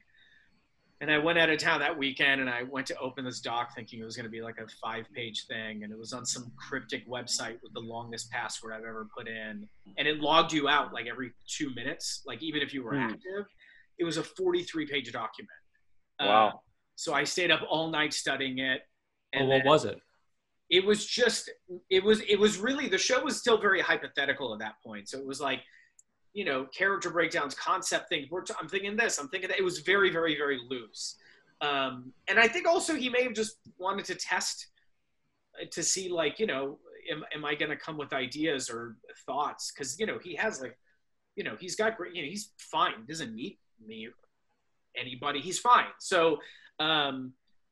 And I went out of town that weekend and I went to open this doc thinking it was going to be like a 5-page thing. And it was on some cryptic website with the longest password I've ever put in. And it logged you out like every 2 minutes, like even if you were active. It was a 43-page document. Wow. So I stayed up all night studying it. And what was it? It was just, it was really, the show was still very hypothetical at that point. So it was like, you know, character breakdowns, concept things. I'm thinking this, I'm thinking that. It was very, very, very loose. And I think also he may have just wanted to test to see like, you know, am I going to come with ideas or thoughts? Because, you know, he has like, you know, he's got great, you know, he's fine. He doesn't need me or anybody. He's fine. So,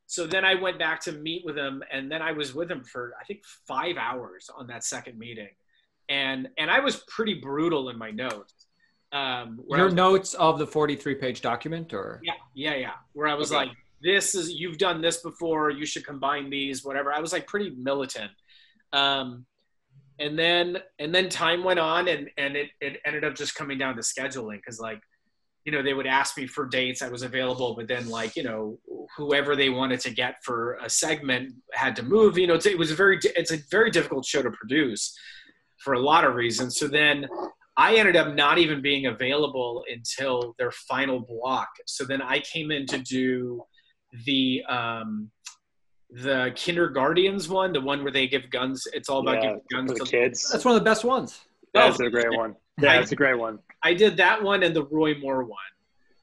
so then I went back to meet with him, and then I was with him for, I think, 5 hours on that second meeting. And I was pretty brutal in my notes. Your notes of the 43-page document, or? Yeah. Where I was like, you've done this before, you should combine these, whatever. I was like pretty militant. And then time went on and it ended up just coming down to scheduling. Cause like, you know, they would ask me for dates I was available, but then like, you know, whoever they wanted to get for a segment had to move, you know, it's a very difficult show to produce for a lot of reasons. So then I ended up not even being available until their final block. So then I came in to do the Kindergartens one, the one where they give guns. It's all about giving guns to kids. That's one of the best ones. That's a great one. Yeah, it's a great one. I did that one and the Roy Moore one.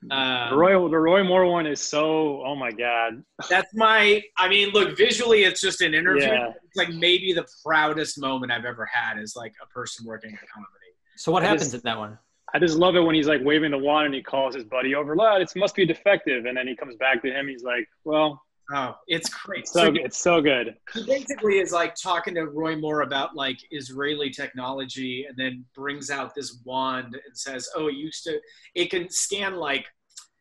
The Roy Moore one is so, oh my God. That's I mean, look, visually it's just an interview. Yeah. It's like maybe the proudest moment I've ever had is like a person working a comedy. So what happens in that one? I just love it when he's like waving the wand and he calls his buddy over. It must be defective. And then he comes back to him. He's like, well. Oh, it's great. It's so good. He basically is like talking to Roy Moore about like Israeli technology, and then brings out this wand and says, oh, it can scan like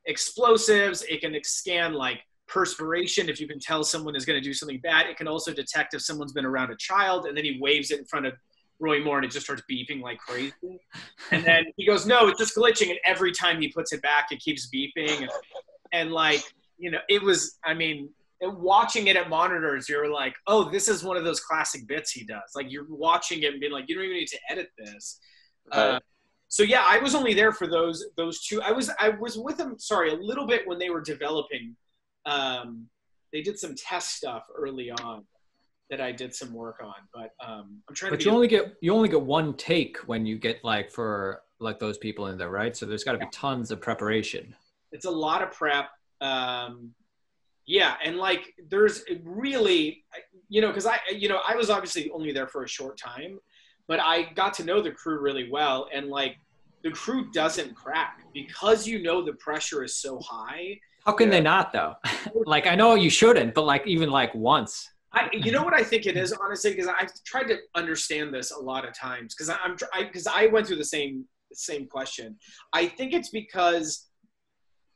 explosives. It can scan like perspiration if you can tell someone is going to do something bad. It can also detect if someone's been around a child. And then he waves it in front of Roy Moore and it just starts beeping like crazy. And then he goes, no, it's just glitching. And every time he puts it back, it keeps beeping. And like, you know, it was, I mean, watching it at monitors, you're like, oh, this is one of those classic bits he does. Like you're watching it and being like, you don't even need to edit this. Right. So yeah, I was only there for those two. I was with them, a little bit when they were developing. They did some test stuff early on that I did some work on, but I'm trying to. But you only get one take when you get like for like those people in there, right? So there's got to be tons of preparation. It's a lot of prep. Yeah, and like there's really, you know, because I was obviously only there for a short time, but I got to know the crew really well, and like the crew doesn't crack because you know the pressure is so high. How can they not though? Like I know you shouldn't, but like even like once. You know what I think it is, honestly, because I've tried to understand this a lot of times because I went through the same question. I think it's because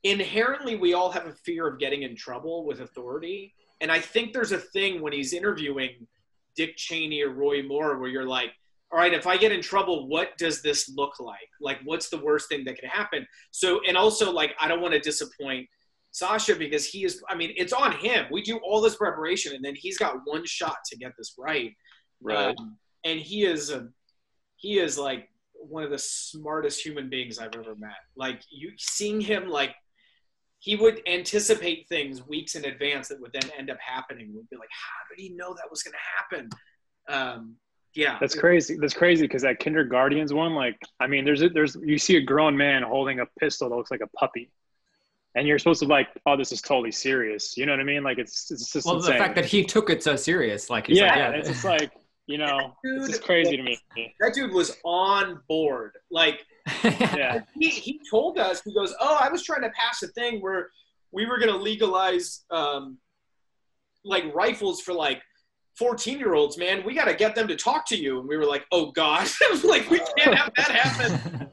inherently we all have a fear of getting in trouble with authority, and I think there's a thing when he's interviewing Dick Cheney or Roy Moore where you're like, all right, if I get in trouble, what does this look like? Like, what's the worst thing that could happen? So, and also like, I don't want to disappoint Sasha because he is, I mean, it's on him. We do all this preparation and then he's got one shot to get this right. Right. And he is like one of the smartest human beings I've ever met. Like seeing him, like he would anticipate things weeks in advance that would then end up happening. We'd be like, how did he know that was going to happen? Yeah. That's crazy. That's crazy because that Kindergartens one, like, I mean, there's you see a grown man holding a pistol that looks like a puppy. And you're supposed to like, oh, this is totally serious. You know what I mean? Like it's just well, insane. the fact that he took it so serious, like he's yeah, like, it's just like, you know, it's just crazy to me. That dude was on board. Like, yeah, he told us, he goes, oh, I was trying to pass a thing where we were going to legalize like rifles for like 14-year-olds, man. We got to get them to talk to you. And we were like, oh God, like we can't have that happen.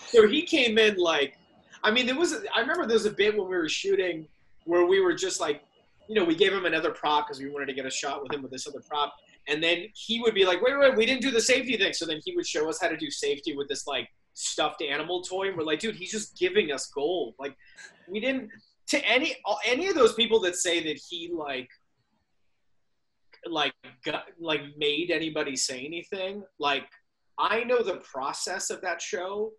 So he came in like, I mean, I remember there was a bit when we were shooting where we were just like, you know, we gave him another prop because we wanted to get a shot with him with this other prop. And then he would be like, wait, we didn't do the safety thing. So then he would show us how to do safety with this like stuffed animal toy. And we're like, dude, he's just giving us gold. Like we didn't, to any of those people that say that he made anybody say anything. Like I know the process of that show.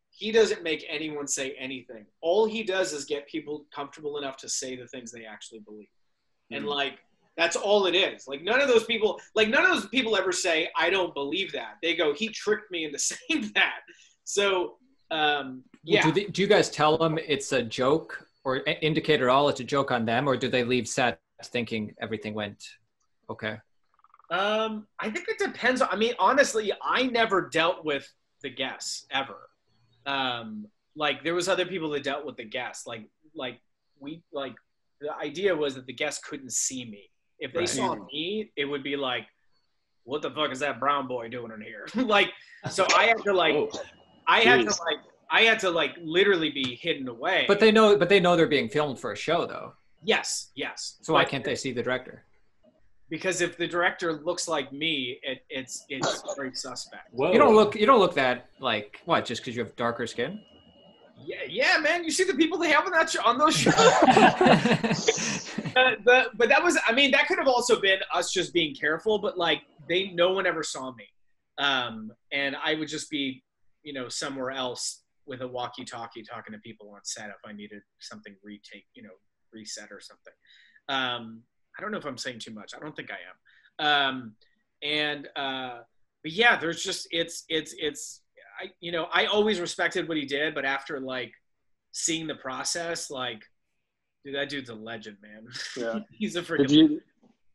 He doesn't make anyone say anything. All he does is get people comfortable enough to say the things they actually believe. And like, that's all it is. Like none of those people ever say, I don't believe that. They go, he tricked me into saying that. So, yeah. Do you guys tell them it's a joke or indicate at all it's a joke on them, or do they leave set thinking everything went okay? I think it depends. I mean, honestly, I never dealt with the guests ever. Like there was other people that dealt with the guests. Like the idea was that the guests couldn't see me. If they saw me, it would be like, what the fuck is that brown boy doing in here? Like, so I had to like, I had to literally be hidden away. But they know they're being filmed for a show though. Yes. So why can't they see the director? Because if the director looks like me, it's very suspect. Whoa. You don't look that like what? Just because you have darker skin? Yeah, man. You see the people they have on those shows. But that was, I mean, that could have also been us just being careful. But like, no one ever saw me, and I would just be, you know, somewhere else with a walkie-talkie talking to people on set if I needed something reset or something. I don't know if I'm saying too much. I don't think I am. But yeah, there's just, I always respected what he did, but after like seeing the process, like, dude, that dude's a legend, man. Yeah. He's a freaking.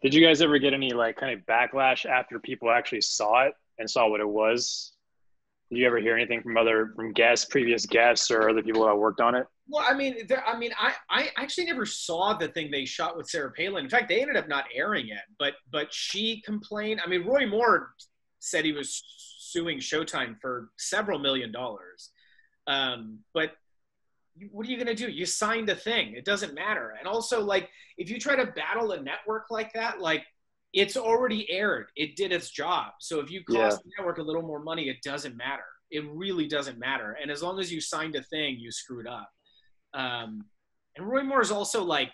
Did you guys ever get any like kind of backlash after people actually saw it and saw what it was? Did you ever hear anything from guests, previous guests, or other people that worked on it? Well, I actually never saw the thing they shot with Sarah Palin. In fact, they ended up not airing it, but she complained. I mean, Roy Moore said he was suing Showtime for several $1 million. But what are you going to do? You signed a thing. It doesn't matter. And also, like, if you try to battle a network like that, like, it's already aired. It did its job. So if you cost the network a little more money, it doesn't matter. It really doesn't matter. And as long as you signed a thing, you screwed up. And Roy Moore is also like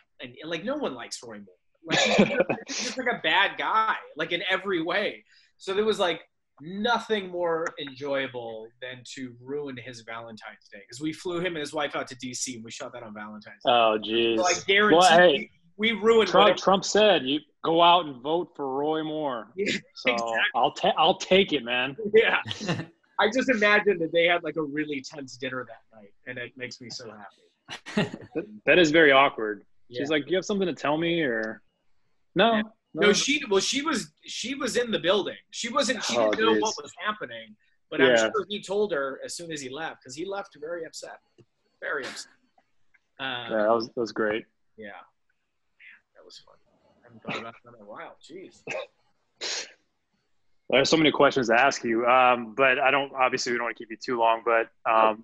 no one likes Roy Moore. Like, he's just like a bad guy, like in every way. So there was like nothing more enjoyable than to ruin his Valentine's Day, because we flew him and his wife out to DC and we shot that on Valentine's Day. Oh, geez. So I guarantee we ruined Trump said you go out and vote for Roy Moore. Yeah, so exactly. I'll take it, man. Yeah. I just imagine that they had like a really tense dinner that night, and it makes me so happy. That is very awkward. Yeah. She's like, "Do you have something to tell me?" Or no, yeah. No, she was in the building. She didn't know what was happening, but I'm sure he told her as soon as he left, because he left very upset. Very upset. Yeah, that was great. Yeah. Man, that was fun. I haven't thought about that in a while. Jeez. There's so many questions to ask you, but obviously we don't want to keep you too long, but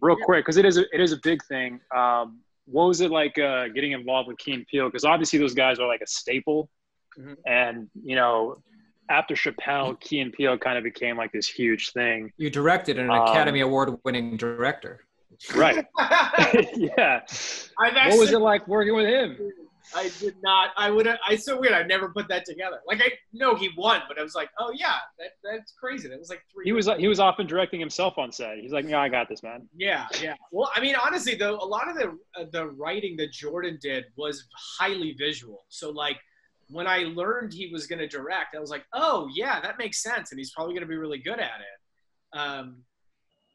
real quick, because it is a big thing. What was it like getting involved with Key and Peele? Because obviously those guys are like a staple. Mm-hmm. And, you know, after Chappelle, Key and Peele kind of became like this huge thing. You directed an Academy Award-winning director. Right. Yeah. What was it like working with him? I did not. It's so weird. I never put that together. Like, I know he won, but I was like, oh yeah, that's crazy. That was like 3 years. He was often directing himself on set. He's like, yeah, I got this, man. Yeah. Well, I mean, honestly though, a lot of the writing that Jordan did was highly visual. So like, when I learned he was going to direct, I was like, oh yeah, that makes sense. And he's probably going to be really good at it.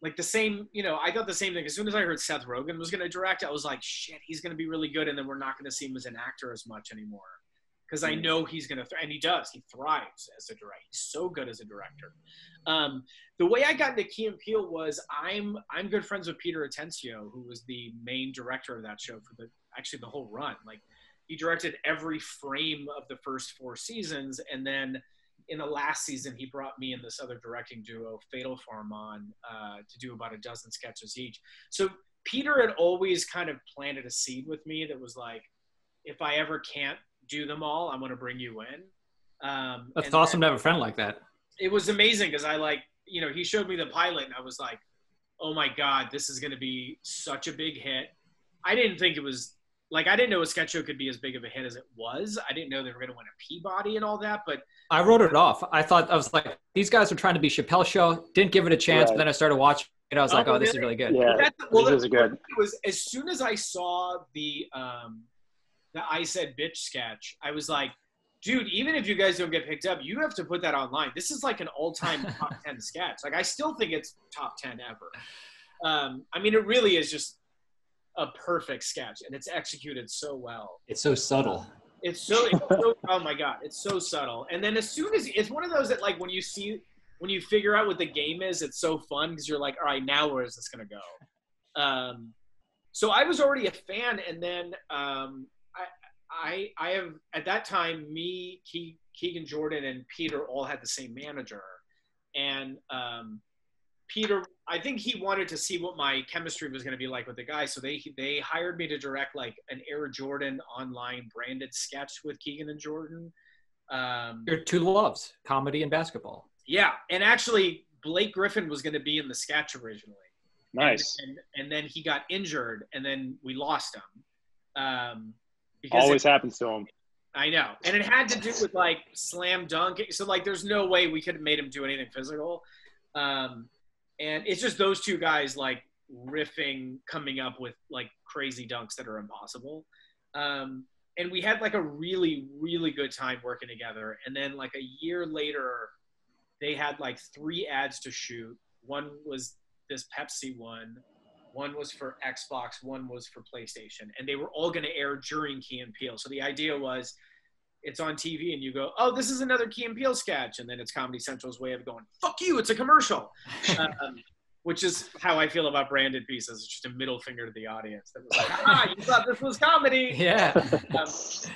Like the same, you know, I thought the same thing. As soon as I heard Seth Rogen was going to direct, I was like, shit, he's going to be really good. And then we're not going to see him as an actor as much anymore. Because I know he's going to, and he does. He thrives as a director. He's so good as a director. The way I got into Key and Peele was I'm good friends with Peter Atencio, who was the main director of that show for the whole run. Like, he directed every frame of the first 4 seasons, and then in the last season, he brought me and this other directing duo, Fatal Farm, on to do about a dozen sketches each. So Peter had always kind of planted a seed with me that was like, if I ever can't do them all, I'm going to bring you in. That's awesome to have a friend like that. It was amazing because he showed me the pilot and I was like, oh my God, this is going to be such a big hit. I didn't think it was, I didn't know a sketch show could be as big of a hit as it was. I didn't know they were going to win a Peabody and all that, but I wrote it off. I was like, these guys are trying to be Chappelle Show. Didn't give it a chance, right. But then I started watching it. I was like, oh, this is really good. Yeah, this is good. It was as soon as I saw the I Said Bitch sketch, I was like, dude, even if you guys don't get picked up, you have to put that online. This is like an all-time top 10 sketch. Like, I still think it's top 10 ever. I mean, it really is just a perfect sketch, and it's executed so well. It's so subtle. It's so oh my God, it's so subtle. And then as soon as it's one of those that, like, when you figure out what the game is, it's so fun because you're like, all right, now where is this gonna go? So I was already a fan, and then I have, at that time, me, Keegan Jordan, and Peter all had the same manager, and Peter, I think he wanted to see what my chemistry was going to be like with the guy. So they hired me to direct like an Air Jordan online branded sketch with Keegan and Jordan. Your two loves, comedy and basketball. Yeah. And actually Blake Griffin was going to be in the sketch originally. Nice. And then he got injured and then we lost him. Because always happens to him. I know. And it had to do with like slam dunk. So like, there's no way we could have made him do anything physical. And it's just those two guys like riffing, coming up with like crazy dunks that are impossible. And we had like a really, really good time working together. And then like a year later, they had like 3 ads to shoot. One was this Pepsi one. one was for Xbox, one was for PlayStation, and they were all going to air during Key and Peele. So the idea was, it's on TV and you go, oh, this is another Key and Peele sketch, and then it's Comedy Central's way of going, fuck you, it's a commercial. Which is how I feel about branded pieces. It's just a middle finger to the audience that was like, you thought this was comedy. Yeah.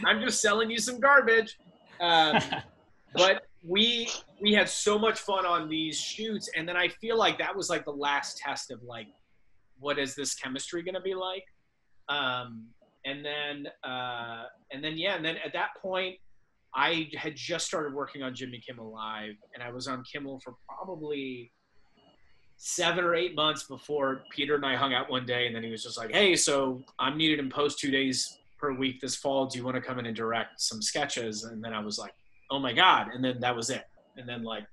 I'm just selling you some garbage. But we had so much fun on these shoots, and then I feel like that was like the last test of like, what is this chemistry going to be like? And then at that point, I had just started working on Jimmy Kimmel Live, and I was on Kimmel for probably 7 or 8 months before Peter and I hung out one day, and then he was just like, hey, so I'm needed in post 2 days per week this fall. Do you want to come in and direct some sketches? And then I was like, oh my God. And then that was it. And then like,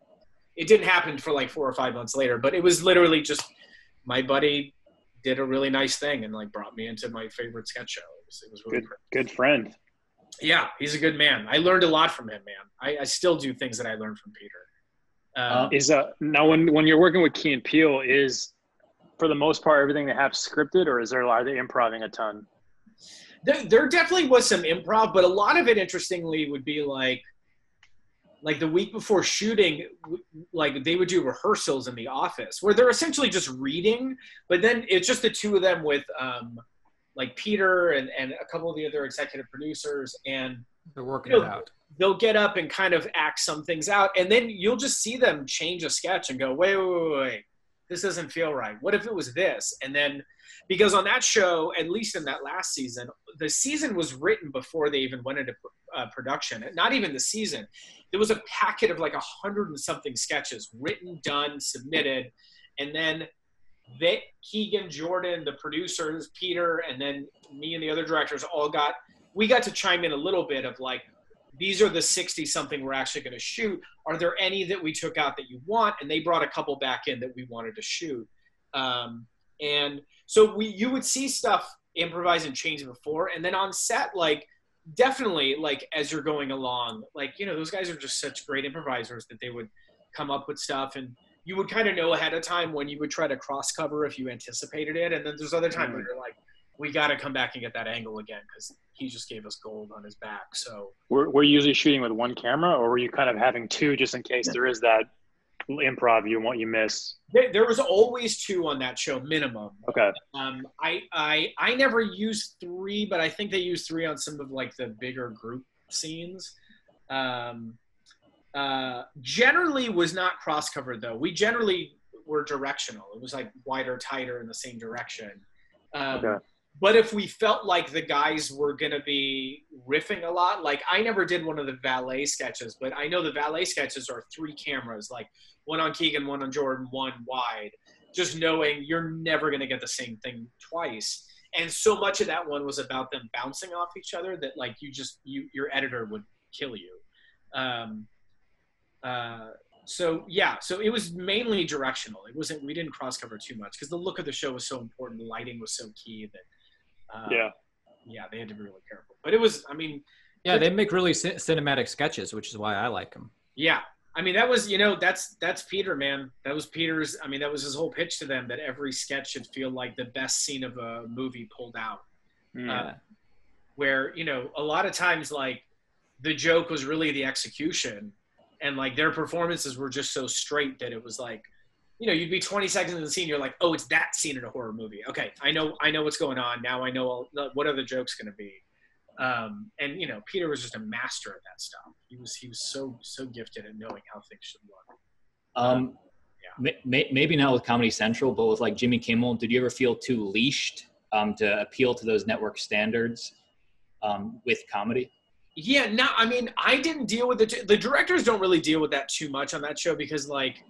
it didn't happen for like 4 or 5 months later, but it was literally just my buddy did a really nice thing and like brought me into my favorite sketch show. It was really good friend. Yeah, he's a good man. I learned a lot from him, man. I still do things that I learned from Peter. Now when you're working with Key and Peele, is for the most part everything they have scripted, or are they improvising a ton? There definitely was some improv, but a lot of it, interestingly, would be like the week before shooting, like they would do rehearsals in the office where they're essentially just reading, but then it's just the two of them with like Peter and a couple of the other executive producers, and they're working it out. They'll get up and kind of act some things out, and then you'll just see them change a sketch and go, wait, this doesn't feel right. What if it was this? And then, because on that show, at least in that last season, the season was written before they even went into production. Not even the season. There was a packet of like 100 and something sketches written, done, submitted, and then Keegan, Jordan, the producers, Peter, and then me and the other directors we got to chime in a little bit of like, these are the 60 something we're actually going to shoot. Are there any that we took out that you want? And they brought a couple back in that we wanted to shoot. And so you would see stuff improvise and change before. And then on set, like, definitely, like, as you're going along, like, you know, those guys are just such great improvisers that they would come up with stuff, and you would kind of know ahead of time when you would try to cross cover if you anticipated it. And then there's other times where you're like, we got to come back and get that angle again because he just gave us gold on his back. So we're usually shooting with one camera, or were you kind of having two just in case there is that improv you miss? There was always two on that show minimum. Okay. I never used three, but I think they used three on some of like the bigger group scenes. Generally was not cross covered though. We generally were directional. It was like wider, tighter in the same direction. Okay. But if we felt like the guys were going to be riffing a lot, like I never did one of the valet sketches, but I know the valet sketches are 3 cameras, like one on Keegan, one on Jordan, one wide, just knowing you're never going to get the same thing twice. And so much of that one was about them bouncing off each other that like your editor would kill you. So it was mainly directional. We didn't cross cover too much because the look of the show was so important. The lighting was so key that, they had to be really careful. But it was, I mean, they make really cinematic sketches, which is why I like them. Yeah. I mean, that was, that's Peter, man. That was Peter's, I mean, that was his whole pitch to them, that every sketch should feel like the best scene of a movie pulled out. Where, a lot of times, like, the joke was really the execution, and like their performances were just so straight that it was like, you'd be 20 seconds in the scene, you're like, oh, it's that scene in a horror movie. Okay, I know what's going on now. I know what are the jokes going to be. And Peter was just a master at that stuff. He was so gifted at knowing how things should look. Maybe not with Comedy Central, but with like Jimmy Kimmel, did you ever feel too leashed to appeal to those network standards with comedy? Yeah, no, I mean, I didn't deal with the directors don't really deal with that too much on that show because like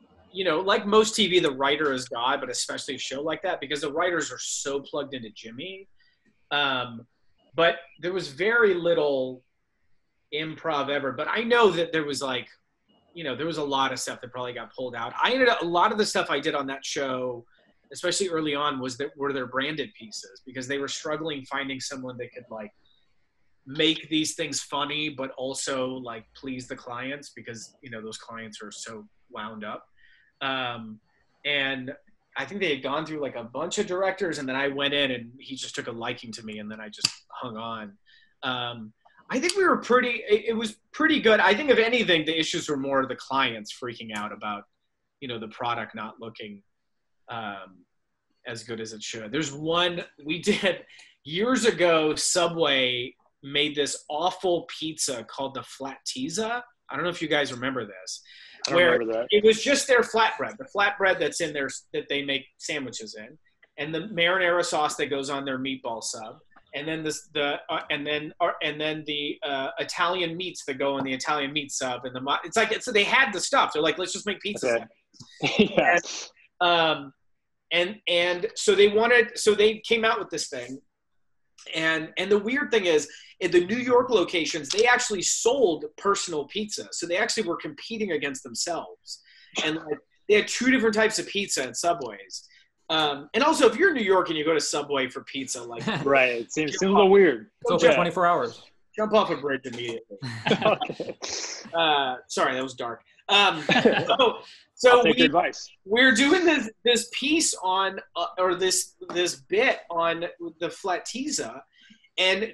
most TV, the writer is God, but especially a show like that because the writers are so plugged into Jimmy. But there was very little improv ever. But I know that there was like, there was a lot of stuff that probably got pulled out. A lot of the stuff I did on that show, especially early on, were their branded pieces because they were struggling finding someone that could like make these things funny, but also like please the clients because, those clients are so wound up. And I think they had gone through like a bunch of directors, and then I went in and he just took a liking to me, and then I just hung on. I think we were it was pretty good. I think if anything, the issues were more the clients freaking out about, the product not looking as good as it should. There's one we did years ago. Subway made this awful pizza called the Flattiza. I don't know if you guys remember this. I don't remember that. It was just their flatbread, the flatbread that's in there that they make sandwiches in, and the marinara sauce that goes on their meatball sub, and then the Italian meats that go in the Italian meat sub, and so they had the stuff. They're like, let's just make pizza. Okay. Yeah. And so they came out with this thing. And the weird thing is, in the New York locations, they actually sold personal pizza. So they actually were competing against themselves. And they had 2 different types of pizza at Subways. And also, if you're in New York and you go to Subway for pizza, right, it seems a little weird. It's open 24 hours. Jump off a bridge immediately. Okay. Sorry, that was dark. So I'll take your advice. We're doing this piece on or this bit on the Flattiza, and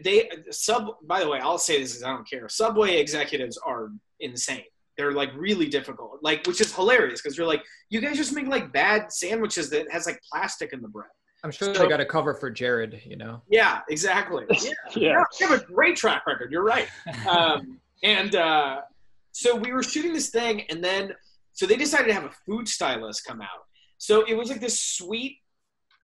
by the way, I'll say this because I don't care. Subway executives are insane. They're like really difficult, which is hilarious because you're like, you guys just make like bad sandwiches that has like plastic in the bread. I'm sure they got a cover for Jared, Yeah, exactly. Yeah. You have a great track record. You're right. So we were shooting this thing, and then so they decided to have a food stylist come out. So it was like this sweet,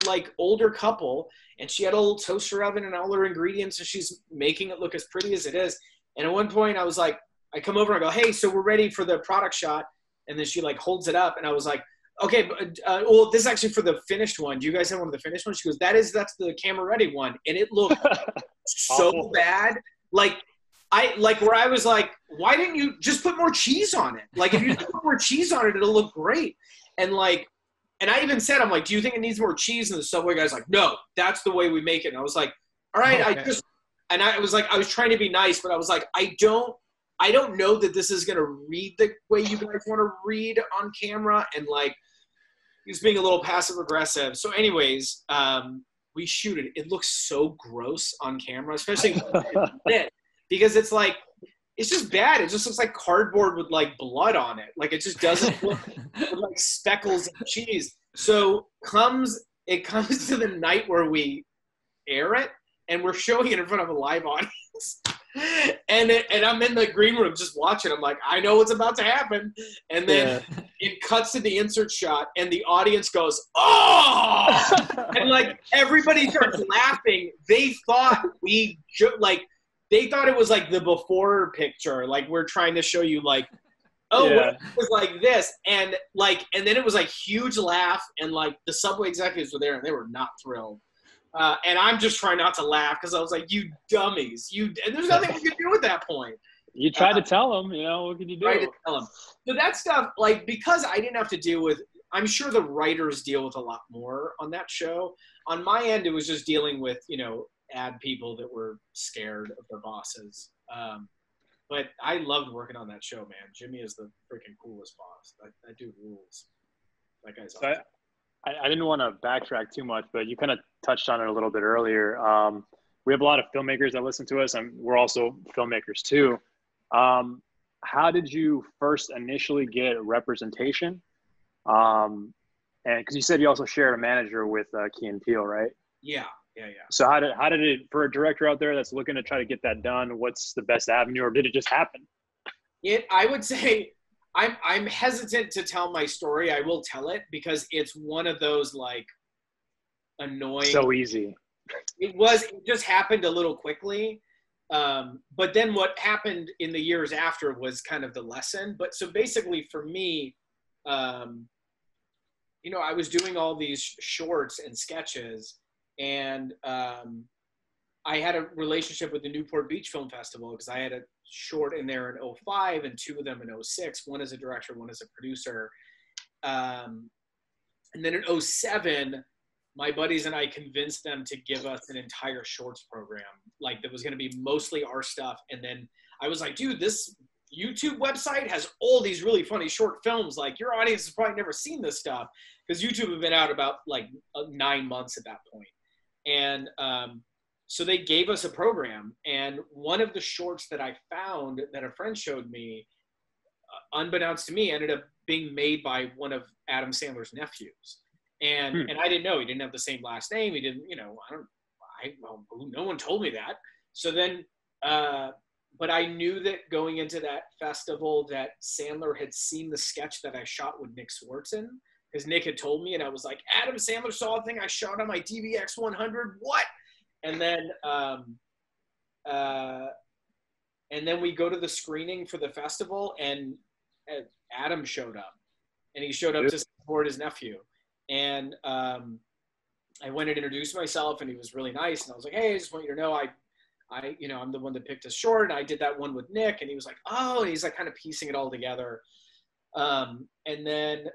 like older couple, and she had a little toaster oven and all her ingredients, and she's making it look as pretty as it is. And at one point I was like, I come over and I go, hey, so we're ready for the product shot. And then she like holds it up, and I was like, okay, well, this is actually for the finished one. Do you guys have one of the finished ones? She goes, that's the camera ready one. And it looked so bad. Where I was like, why didn't you just put more cheese on it? Like, if you put more cheese on it, it'll look great. And I even said, I'm like, do you think it needs more cheese? And the Subway guy's like, no, that's the way we make it. And I was like, all right, okay. I was trying to be nice, but I was like, I don't know that this is going to read the way you guys want to read on camera. And he was being a little passive aggressive. So anyways, we shoot it. It looks so gross on camera, especially because it's just bad. It just looks like cardboard with blood on it. It just doesn't look with speckles of cheese. So it comes to the night where we air it, and we're showing it in front of a live audience. And I'm in the green room just watching. I'm like, I know what's about to happen. And then it cuts to the insert shot, and the audience goes, oh! And everybody starts laughing. They thought they thought it was the before picture. We're trying to show you what it was like this. And then it was huge laugh. And the Subway executives were there, and they were not thrilled. And I'm just trying not to laugh because I was like, you dummies. And there's nothing we could do at that point. You tried to tell them, what could you do? Tried to tell them. So that stuff, because I didn't have to deal with, I'm sure the writers deal with a lot more on that show. On my end, it was just dealing with, ad people that were scared of their bosses. But I loved working on that show, man. Jimmy is the freaking coolest boss. That dude rules. That guy's awesome. I didn't want to backtrack too much, but you kind of touched on it a little bit earlier. We have a lot of filmmakers that listen to us, and we're also filmmakers too. How did you first initially get representation? And because you said you also shared a manager with Key and Peele, right? Yeah. So how did it, for a director out there that's looking to try to get that done, what's the best avenue, or did it just happen? I would say I'm hesitant to tell my story. I will tell it because it's one of those annoying. So easy. It just happened a little quickly. But then what happened in the years after was kind of the lesson. But so basically for me, I was doing all these shorts and sketches, and I had a relationship with the Newport Beach Film Festival because I had a short in there in 2005 and 2 of them in 2006. One as a director, one as a producer. And then in 2007, my buddies and I convinced them to give us an entire shorts program, that was going to be mostly our stuff. And then I was like, dude, this YouTube website has all these really funny short films. Like, your audience has probably never seen this stuff, because YouTube had been out about like 9 months at that point. And so they gave us a program, and one of the shorts that I found that a friend showed me, unbeknownst to me, ended up being made by one of Adam Sandler's nephews. And I didn't know. He didn't have the same last name. He didn't, no one told me that. So then, but I knew that going into that festival that Sandler had seen the sketch that I shot with Nick Swartzen, because Nick had told me, and I was like, Adam Sandler saw a thing I shot on my DVX 100. What? And then we go to the screening for the festival, and Adam showed up, and he showed up to support his nephew. And I went and introduced myself, and he was really nice. And I was like, hey, I just want you to know, I'm the one that picked a short, and I did that one with Nick. And he was like, oh, and he's like kind of piecing it all together. And then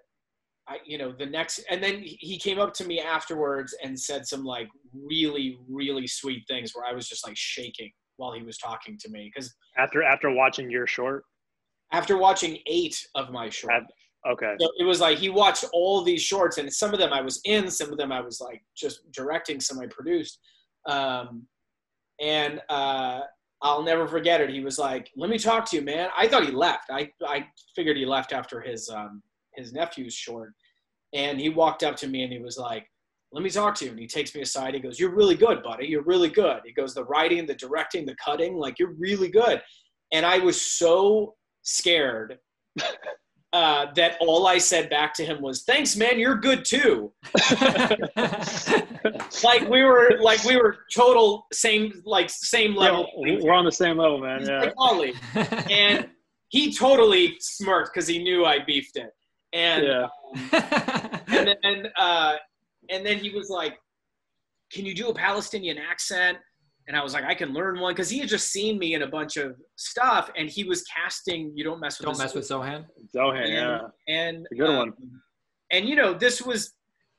and then he came up to me afterwards and said some like really, really sweet things where I was just like shaking while he was talking to me. Because after watching your short? After watching 8 of my shorts. Okay. So it was like he watched all these shorts, and some of them I was in, some of them I was like just directing, some I produced. And I'll never forget it. He was like, let me talk to you, man. I thought he left. I figured he left after his nephew's short. And he walked up to me and he was like, let me talk to you. And he takes me aside. He goes, you're really good, buddy. You're really good. He goes, the writing, the directing, the cutting, like, you're really good. And I was so scared that all I said back to him was, thanks, man, you're good too. like we were total same level. Yeah, we're on the same level, man. He's yeah. Like, Ollie. And he totally smirked because he knew I beefed it. And and then he was like, can you do a Palestinian accent? And I was like, I can learn one, because he had just seen me in a bunch of stuff, and he was casting You Don't Mess With Zohan. Zohan, yeah. And a good one. And this was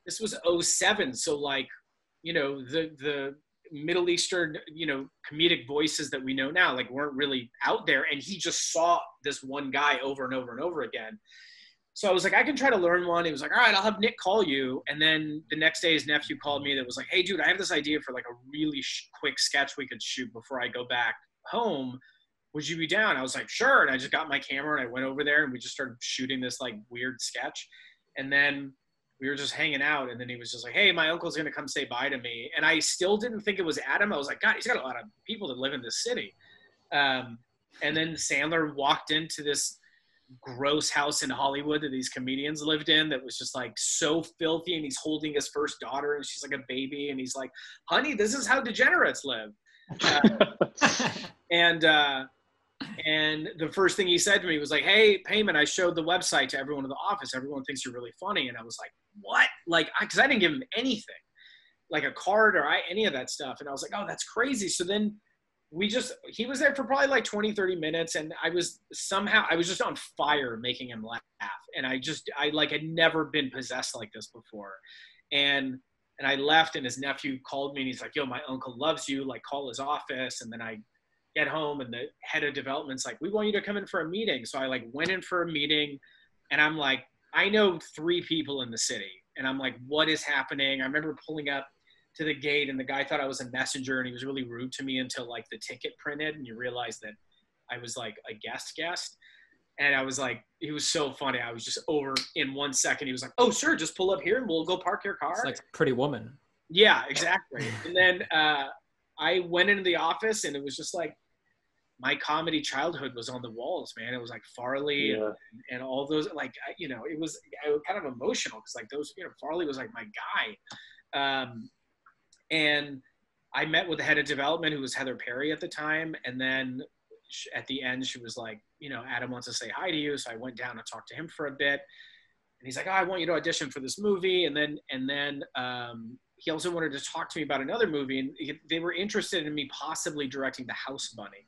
2007, so like, the Middle Eastern, comedic voices that we know now, like, weren't really out there, and he just saw this one guy over and over and over again. So I was like, I can try to learn one. He was like, all right, I'll have Nick call you. And then the next day, his nephew called me that was like, hey, dude, I have this idea for like a really quick sketch we could shoot before I go back home. Would you be down? I was like, sure. And I just got my camera and I went over there and we just started shooting this like weird sketch. And then we were just hanging out. And then he was just like, hey, my uncle's going to come say bye to me. And I still didn't think it was Adam. I was like, God, he's got a lot of people that live in this city. And then Sandler walked into this gross house in Hollywood that these comedians lived in that was just like so filthy, and he's holding his first daughter and she's like a baby, and he's like, honey, this is how degenerates live. And the first thing he said to me was like, hey, Payman, I showed the website to everyone in the office. Everyone thinks you're really funny. And I was like, what? Like, because I didn't give him anything, like a card or any of that stuff. And I was like, oh, that's crazy. So then he was there for probably like 20, 30 minutes. And I was just on fire making him laugh. And I had never been possessed like this before. And I left, and his nephew called me and he's like, yo, my uncle loves you. Like, call his office. And then I get home and the head of development's like, we want you to come in for a meeting. So I like went in for a meeting, and I'm like, I know 3 people in the city. And I'm like, what is happening? I remember pulling up to the gate, and the guy thought I was a messenger, and he was really rude to me until like the ticket printed, and you realize that I was like a guest. And I was like, he was so funny. I was just over in 1 second. He was like, oh, sure, just pull up here and we'll go park your car. It's like Pretty Woman. Yeah, exactly. And then I went into the office, and it was just like my comedy childhood was on the walls, man. It was like Farley and all those, like, it was kind of emotional because like those, Farley was like my guy. And I met with the head of development, who was Heather Perry at the time. And then at the end, she was like, Adam wants to say hi to you. So I went down and talked to him for a bit. And he's like, oh, I want you to audition for this movie. And then he also wanted to talk to me about another movie. And they were interested in me possibly directing The House Bunny,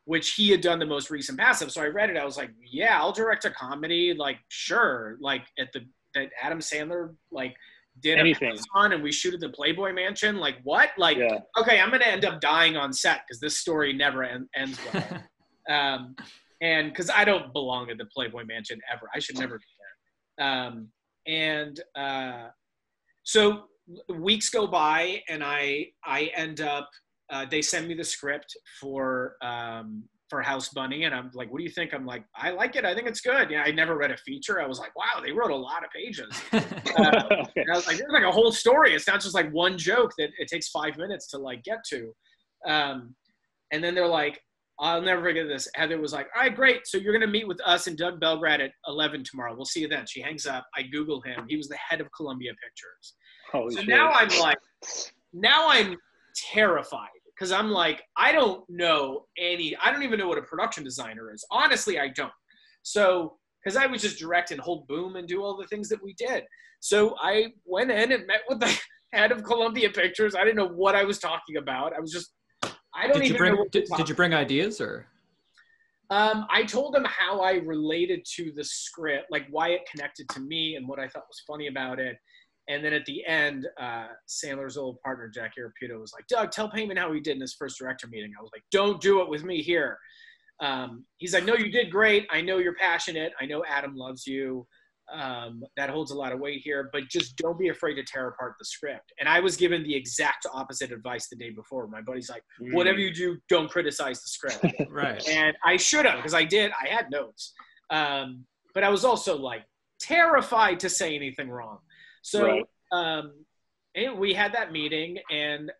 which he had done the most recent passive. So I read it. I was like, yeah, I'll direct a comedy. Like, sure. Like that Adam Sandler, like, did anything on, and we shoot at the Playboy Mansion. Like, what? Like, okay, I'm going to end up dying on set because this story never ends well. And because I don't belong in the Playboy Mansion ever. I should never be there. So weeks go by, and I end up, they send me the script for House Bunny, and I'm like, what do you think? I'm like, I like it. I think it's good. Yeah, I never read a feature. I was like, wow, they wrote a lot of pages. And I was like, there's like a whole story. It's not just like one joke that it takes 5 minutes to like get to. And then they're like, I'll never forget this. Heather was like, all right, great. So you're going to meet with us and Doug Belgrad at 11 tomorrow. We'll see you then. She hangs up. I Google him. He was the head of Columbia Pictures. Holy so shit. now I'm terrified, because I'm like, I don't even know what a production designer is. Honestly, I don't. So, because I would just direct and hold boom and do all the things that we did. So I went in and met with the head of Columbia Pictures. I didn't know what I was talking about. I was just, I don't even know. Did you bring ideas, or? I told him how I related to the script, like why it connected to me and what I thought was funny about it. And then at the end, Sandler's old partner, Jack Araputo, was like, Doug, tell Payman how he did in his first director meeting. I was like, don't do it with me here. He's like, no, you did great. I know you're passionate. I know Adam loves you. That holds a lot of weight here, but just don't be afraid to tear apart the script. And I was given the exact opposite advice the day before. My buddy's like, whatever you do, don't criticize the script. Right. And I should have, because I did. I had notes. But I was also like terrified to say anything wrong. So and we had that meeting, and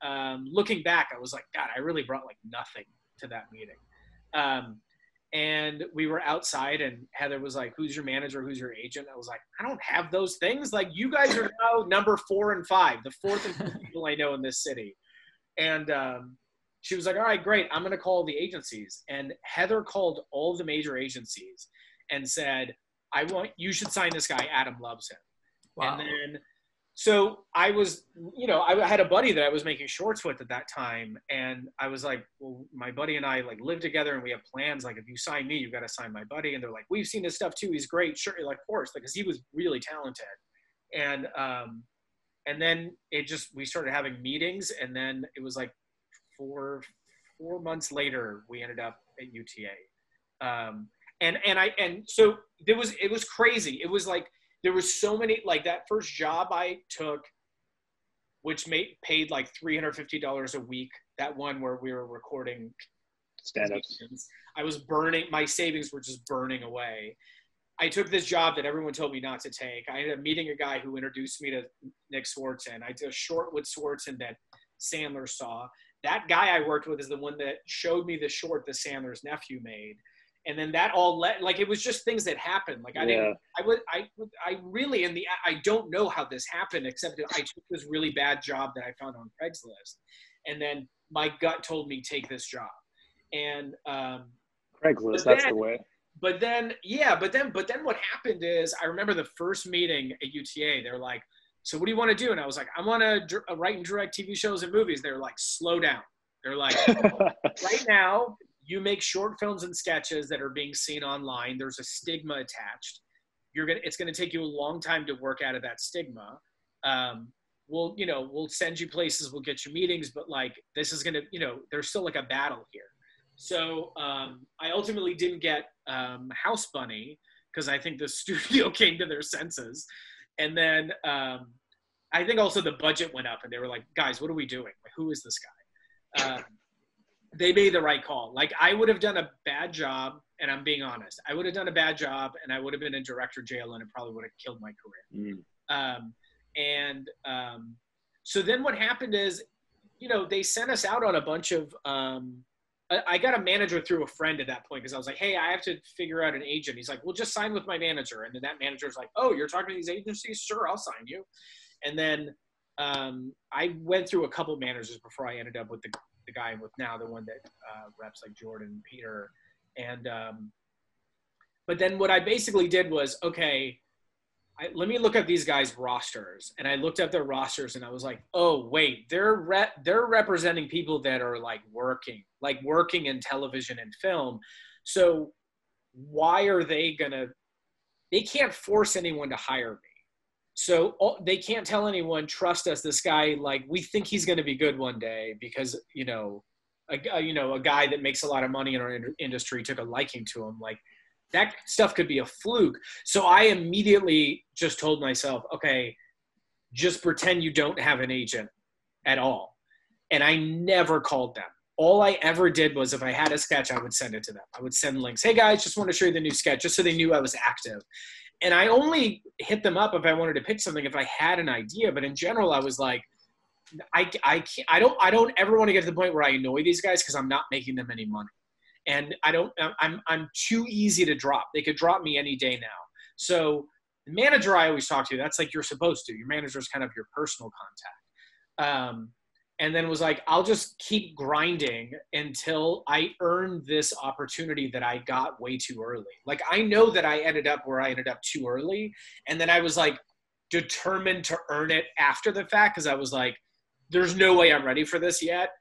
looking back, I was like, God, I really brought like nothing to that meeting. And we were outside, and Heather was like, who's your manager? Who's your agent? I was like, I don't have those things. Like, you guys are now number 4 and 5, the 4th and 5th people I know in this city. And she was like, all right, great. I'm going to call the agencies. And Heather called all the major agencies and said, you should sign this guy. Adam loves him. Wow. And then, so I was, I had a buddy that I was making shorts with at that time. And I was like, well, my buddy and I like live together, and we have plans. Like, if you sign me, you got to sign my buddy. And they're like, we've seen his stuff too. He's great. Sure. Like, of course, because he was really talented. And then we started having meetings. And then it was like 4 months later, we ended up at UTA. So it was crazy. It was like, there was so many, like that first job I took, which paid like $350 a week. That one where we were recording stand-ups. I was burning, my savings were just burning away. I took this job that everyone told me not to take. I ended up meeting a guy who introduced me to Nick Swartzen. I did a short with Swartzen that Sandler saw. That guy I worked with is the one that showed me the short that Sandler's nephew made. And then that all it was just things that happened. Like I don't know how this happened, except that I took this really bad job that I found on Craigslist. And then my gut told me, take this job. And Craigslist, that's the way. But then what happened is, I remember the first meeting at UTA, they're like, so what do you want to do? And I was like, I want to write and direct TV shows and movies. They're like, slow down. They're like, right now, you make short films and sketches that are being seen online. There's a stigma attached. It's going to take you a long time to work out of that stigma. We'll send you places, we'll get you meetings, but like, this is going to, there's still like a battle here. So I ultimately didn't get House Bunny, because I think the studio came to their senses. And then I think also the budget went up, and they were like, guys, what are we doing? Like, who is this guy? They made the right call. Like, I would have done a bad job, and I'm being honest. I would have done a bad job, and I would have been in director jail, and it probably would have killed my career. So then what happened is, they sent us out on a bunch of I got a manager through a friend at that point, because I was like, hey, I have to figure out an agent. He's like, well, just sign with my manager. And then that manager was like, oh, you're talking to these agencies? Sure, I'll sign you. And then I went through a couple managers before I ended up with the guy I'm with now, the one that reps like Jordan and Peter. And but then what I basically did was, okay, let me look at these guys' rosters. And I looked at their rosters, and I was like, oh, wait, they're representing people that are like working in television and film. So why are they can't force anyone to hire me. So they can't tell anyone, trust us, this guy, like, we think he's going to be good one day, because, a guy that makes a lot of money in our industry took a liking to him. Like, that stuff could be a fluke. So I immediately just told myself, okay, just pretend you don't have an agent at all. And I never called them. All I ever did was, if I had a sketch, I would send it to them. I would send links. Hey guys, just want to show you the new sketch, just so they knew I was active. And I only hit them up if I wanted to pitch something, if I had an idea. But in general, I was like, I don't ever want to get to the point where I annoy these guys, because I'm not making them any money. And I'm too easy to drop. They could drop me any day now. So the manager I always talk to, that's like, you're supposed to. Your manager is kind of your personal contact. And then was like, I'll just keep grinding until I earn this opportunity that I got way too early. Like, I know that I ended up where I ended up too early. And then I was like determined to earn it after the fact, because I was like, there's no way I'm ready for this yet.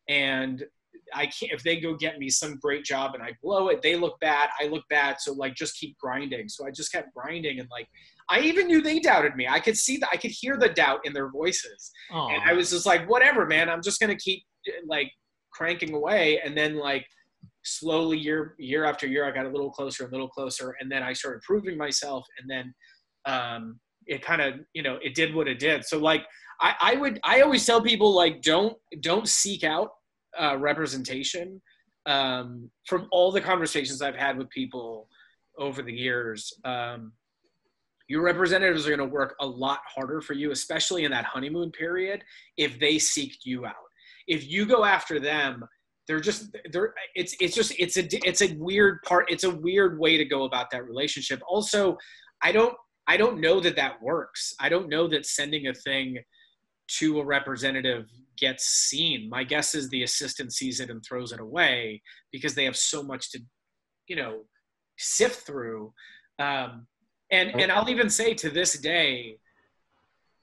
And I can't, if they go get me some great job and I blow it, they look bad, I look bad. So like, just keep grinding. So I just kept grinding. And like, I even knew they doubted me. I could see that. I could hear the doubt in their voices. Aww. And I was just like, whatever, man, I'm just going to keep like cranking away. And then like slowly year after year, I got a little closer. And then I started proving myself. And then it kind of, it did what it did. So like, I always tell people, like, don't seek out representation. From all the conversations I've had with people over the years, your representatives are going to work a lot harder for you, especially in that honeymoon period, if they seek you out. If you go after them, it's a weird part. It's a weird way to go about that relationship. Also, I don't know that works. I don't know that sending a thing to a representative gets seen. My guess is the assistant sees it and throws it away, because they have so much to, sift through. And I'll even say, to this day,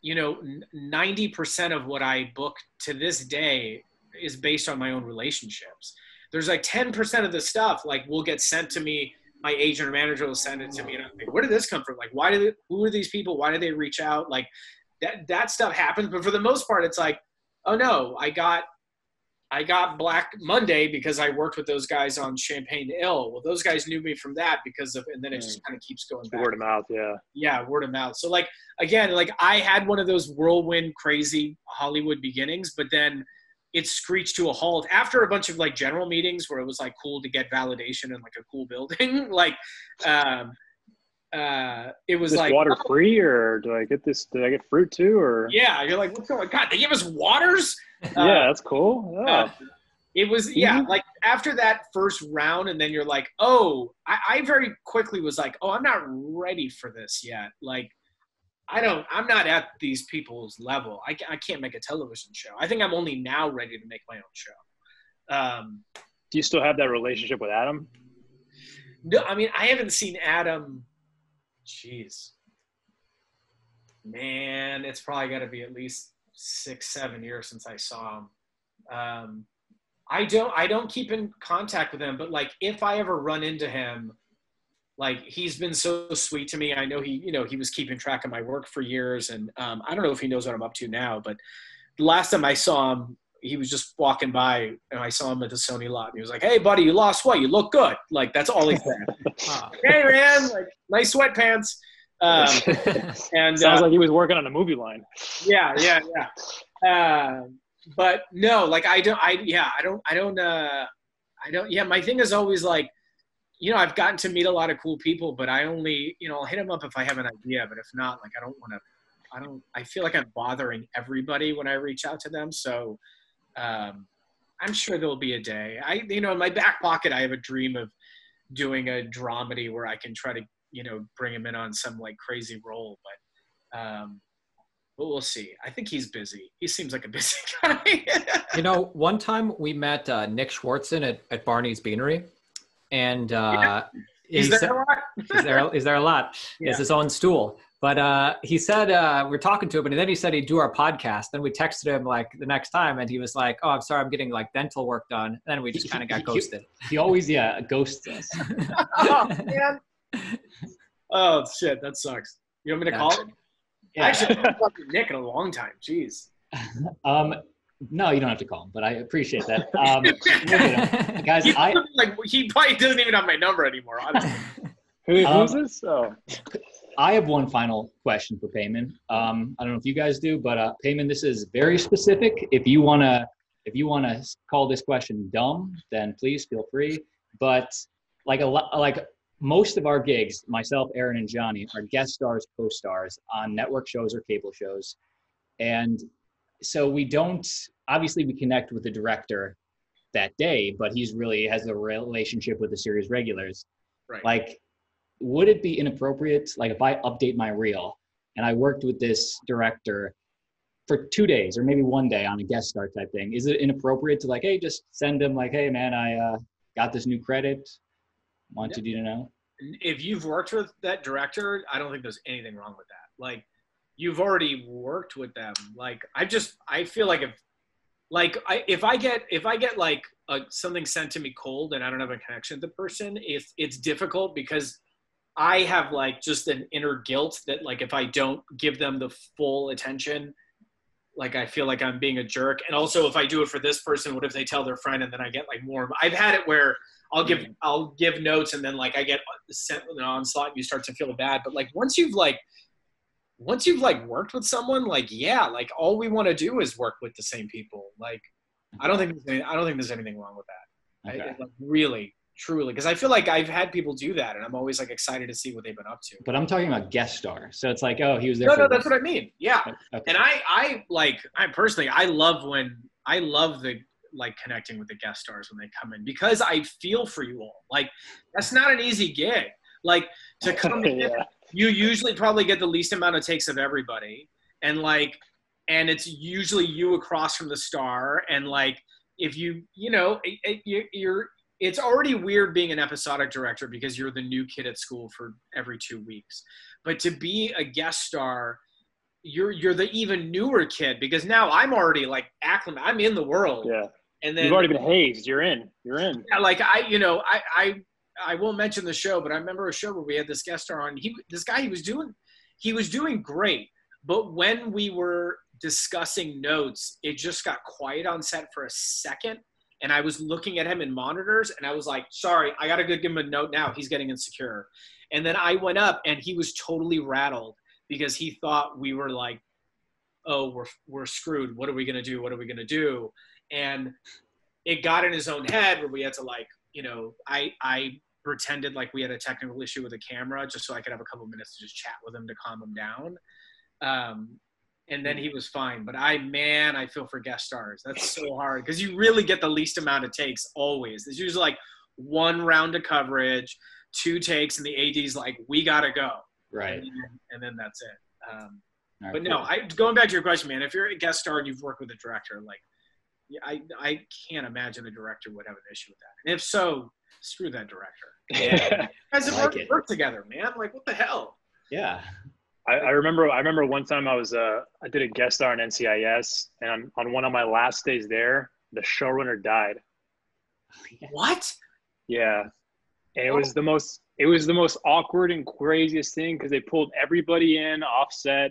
90% of what I book to this day is based on my own relationships. There's like 10% of the stuff, like, will get sent to me. My agent or manager will send it to me, and I'm like, where did this come from? Like, who are these people? Why did they reach out? Like, that stuff happens. But for the most part, it's like, oh no, I got Black Monday because I worked with those guys on Champagne Ill. Well, those guys knew me from that because of, and then it just kind of keeps going back. Word of mouth, yeah. Yeah, word of mouth. So like, again, like, I had one of those whirlwind, crazy Hollywood beginnings, but then it screeched to a halt after a bunch of like general meetings where it was like cool to get validation in like a cool building. Like, it was like, water free, or do I get this? Did I get fruit too? Or yeah, you're like, what's going on? God, they give us waters. Yeah, that's cool. Yeah. It was, yeah, like after that first round, and then you're like, oh, I very quickly was like, oh, I'm not ready for this yet. Like, I'm not at these people's level. I can't make a television show. I think I'm only now ready to make my own show. Do you still have that relationship with Adam? No, I mean, I haven't seen Adam. Jeez, man, it's probably got to be at least 6-7 years since I saw him. I don't keep in contact with him, but like, if I ever run into him, like, he's been so sweet to me. I know he was keeping track of my work for years, and I don't know if he knows what I'm up to now, but the last time I saw him, he was just walking by, and I saw him at the Sony lot, and he was like, "Hey, buddy, you lost weight. You look good." Like, that's all he said. Hey, man, like, nice sweatpants. And sounds like he was working on a movie line. Yeah. But no, like, my thing is always like, I've gotten to meet a lot of cool people, but I only, I'll hit them up if I have an idea, but if not, like, I feel like I'm bothering everybody when I reach out to them. So, I'm sure there'll be a day. In my back pocket, I have a dream of doing a dramedy where I can try to, bring him in on some like crazy role, but we'll see. I think he's busy. He seems like a busy guy. One time we met Nick Schwartzen at Barney's Beanery, and Is there a lot? Is there a lot? He has his own stool. But he said, we're talking to him, and then he said he'd do our podcast. Then we texted him like the next time, and he was like, "Oh, I'm sorry, I'm getting like dental work done." And then we just kind of got ghosted. He always, ghosts us. Oh, man. Oh, shit, that sucks. You want me to call him? Yeah. Actually, I haven't talked to Nick in a long time. Jeez. No, you don't have to call him, but I appreciate that. Guys, he probably doesn't even have my number anymore. Who's this? Oh. I have one final question for Payman. I don't know if you guys do, but Payman, this is very specific. If you wanna call this question dumb, then please feel free. But like most of our gigs, myself, Aaron, and Johnny are guest stars, co-stars on network shows or cable shows, and so we connect with the director that day, but he's really has a relationship with the series regulars. Right. Like, would it be inappropriate, like if I update my reel and I worked with this director for 2 days or maybe 1 day on a guest star type thing, is it inappropriate to like, hey, just send him like, hey man, I got this new credit, wanted you to know? If you've worked with that director, I don't think there's anything wrong with that. Like, you've already worked with them. Like, I feel like if I get like something sent to me cold and I don't have a connection to the person, it's difficult because I have like just an inner guilt that like if I don't give them the full attention, like I feel like I'm being a jerk. And also if I do it for this person, what if they tell their friend and then I get like more? I've had it where I'll give notes and then like I get sent an onslaught and you start to feel bad. But like once you've worked with someone, like, yeah, like all we want to do is work with the same people. Like, I don't think there's anything wrong with that. Okay. Like really, truly. Cause I feel like I've had people do that and I'm always like excited to see what they've been up to. But I'm talking about guest star. So it's like, oh, he was there. No, that's what I mean. Yeah. Okay. And I personally, I love the like connecting with the guest stars when they come in because I feel for you all. Like that's not an easy gig. Like to come in, Yeah. you usually probably get the least amount of takes of everybody. And it's usually you across from the star. And like, if it's already weird being an episodic director because you're the new kid at school for every 2 weeks. But to be a guest star, you're the even newer kid because now I'm already like acclimated. I'm in the world. Yeah. And then you've already been hazed. You're in. Yeah, like I won't mention the show, but I remember a show where we had this guest star on. He was doing great. But when we were discussing notes, it just got quiet on set for a second. And I was looking at him in monitors and I was like, sorry, I got to go give him a note now. He's getting insecure. And then I went up and he was totally rattled because he thought we were like, oh, we're screwed. What are we going to do? What are we going to do? And it got in his own head where we had to like, I pretended like we had a technical issue with the camera just so I could have a couple minutes to just chat with him to calm him down. And then he was fine. But I feel for guest stars. That's so hard because you really get the least amount of takes always. There's usually like 1 round of coverage, 2 takes, and the AD's like, we got to go. Right. And then that's it. Right, but no, going back to your question, man, if you're a guest star and you've worked with a director, like, I can't imagine a director would have an issue with that. And if so, screw that director. Yeah. You guys have worked together, man. Like, what the hell? Yeah. I remember one time I did a guest star on NCIS, and on one of my last days there, the showrunner died. What? Yeah. And it was the most awkward and craziest thing because they pulled everybody in offset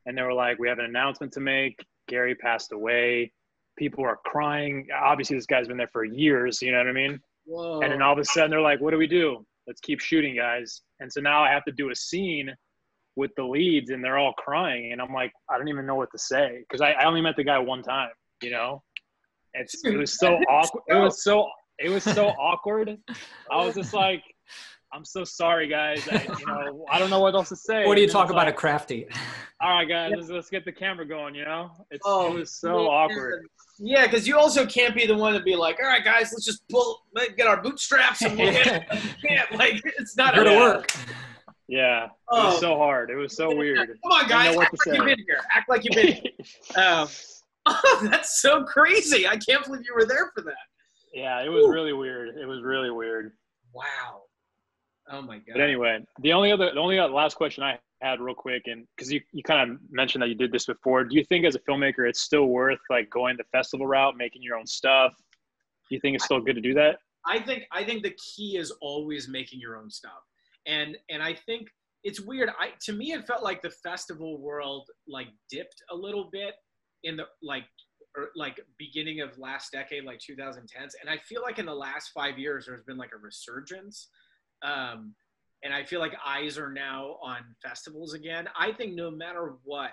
and they were like, we have an announcement to make. Gary passed away. People are crying. Obviously this guy's been there for years, you know what I mean? Whoa. And then all of a sudden they're like, what do we do? Let's keep shooting, guys. And so now I have to do a scene with the leads and they're all crying. And I'm like, I don't even know what to say. Cause I only met the guy one time, you know? It was so awkward. It was so awkward. I was just like, I'm so sorry, guys. I don't know what else to say. What do you talk about at Crafty? All right, guys, let's get the camera going, you know? It was so awkward. Yeah, because you also can't be the one to be like, all right, guys, let's just get our bootstraps and we'll get it. Like, it's not going to work. Yeah, it was so hard. It was so weird. Come on, guys, act like you've been here. Act like you've been here. Oh, that's so crazy. I can't believe you were there for that. Yeah, it was really weird. It was really weird. Wow. Oh my God. But anyway, the only last question I had real quick, and because you kind of mentioned that you did this before, do you think as a filmmaker it's still worth like going the festival route, making your own stuff? Do you think it's still good to do that? I think the key is always making your own stuff. And I think it's weird. To me, it felt like the festival world like dipped a little bit in the like or like beginning of last decade, like 2010s. And I feel like in the last 5 years, there's been like a resurgence. And I feel like eyes are now on festivals again. I think no matter what,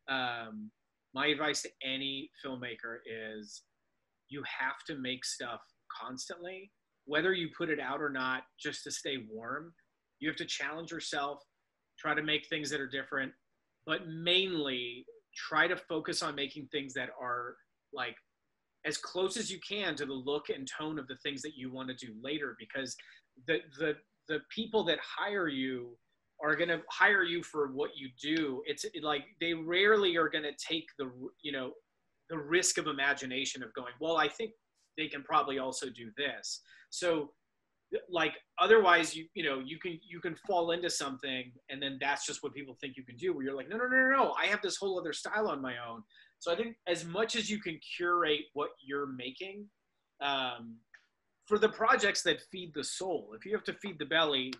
my advice to any filmmaker is you have to make stuff constantly, whether you put it out or not, just to stay warm. You have to challenge yourself, try to make things that are different, but mainly try to focus on making things that are like as close as you can to the look and tone of the things that you want to do later, because the people that hire you are going to hire you for what you do. It's like they rarely are going to take the risk of imagination of going, well, I think they can probably also do this. So like otherwise you can fall into something and then that's just what people think you can do, where you're like, no, I have this whole other style on my own. So I think as much as you can curate what you're making, for the projects that feed the soul, if you have to feed the belly,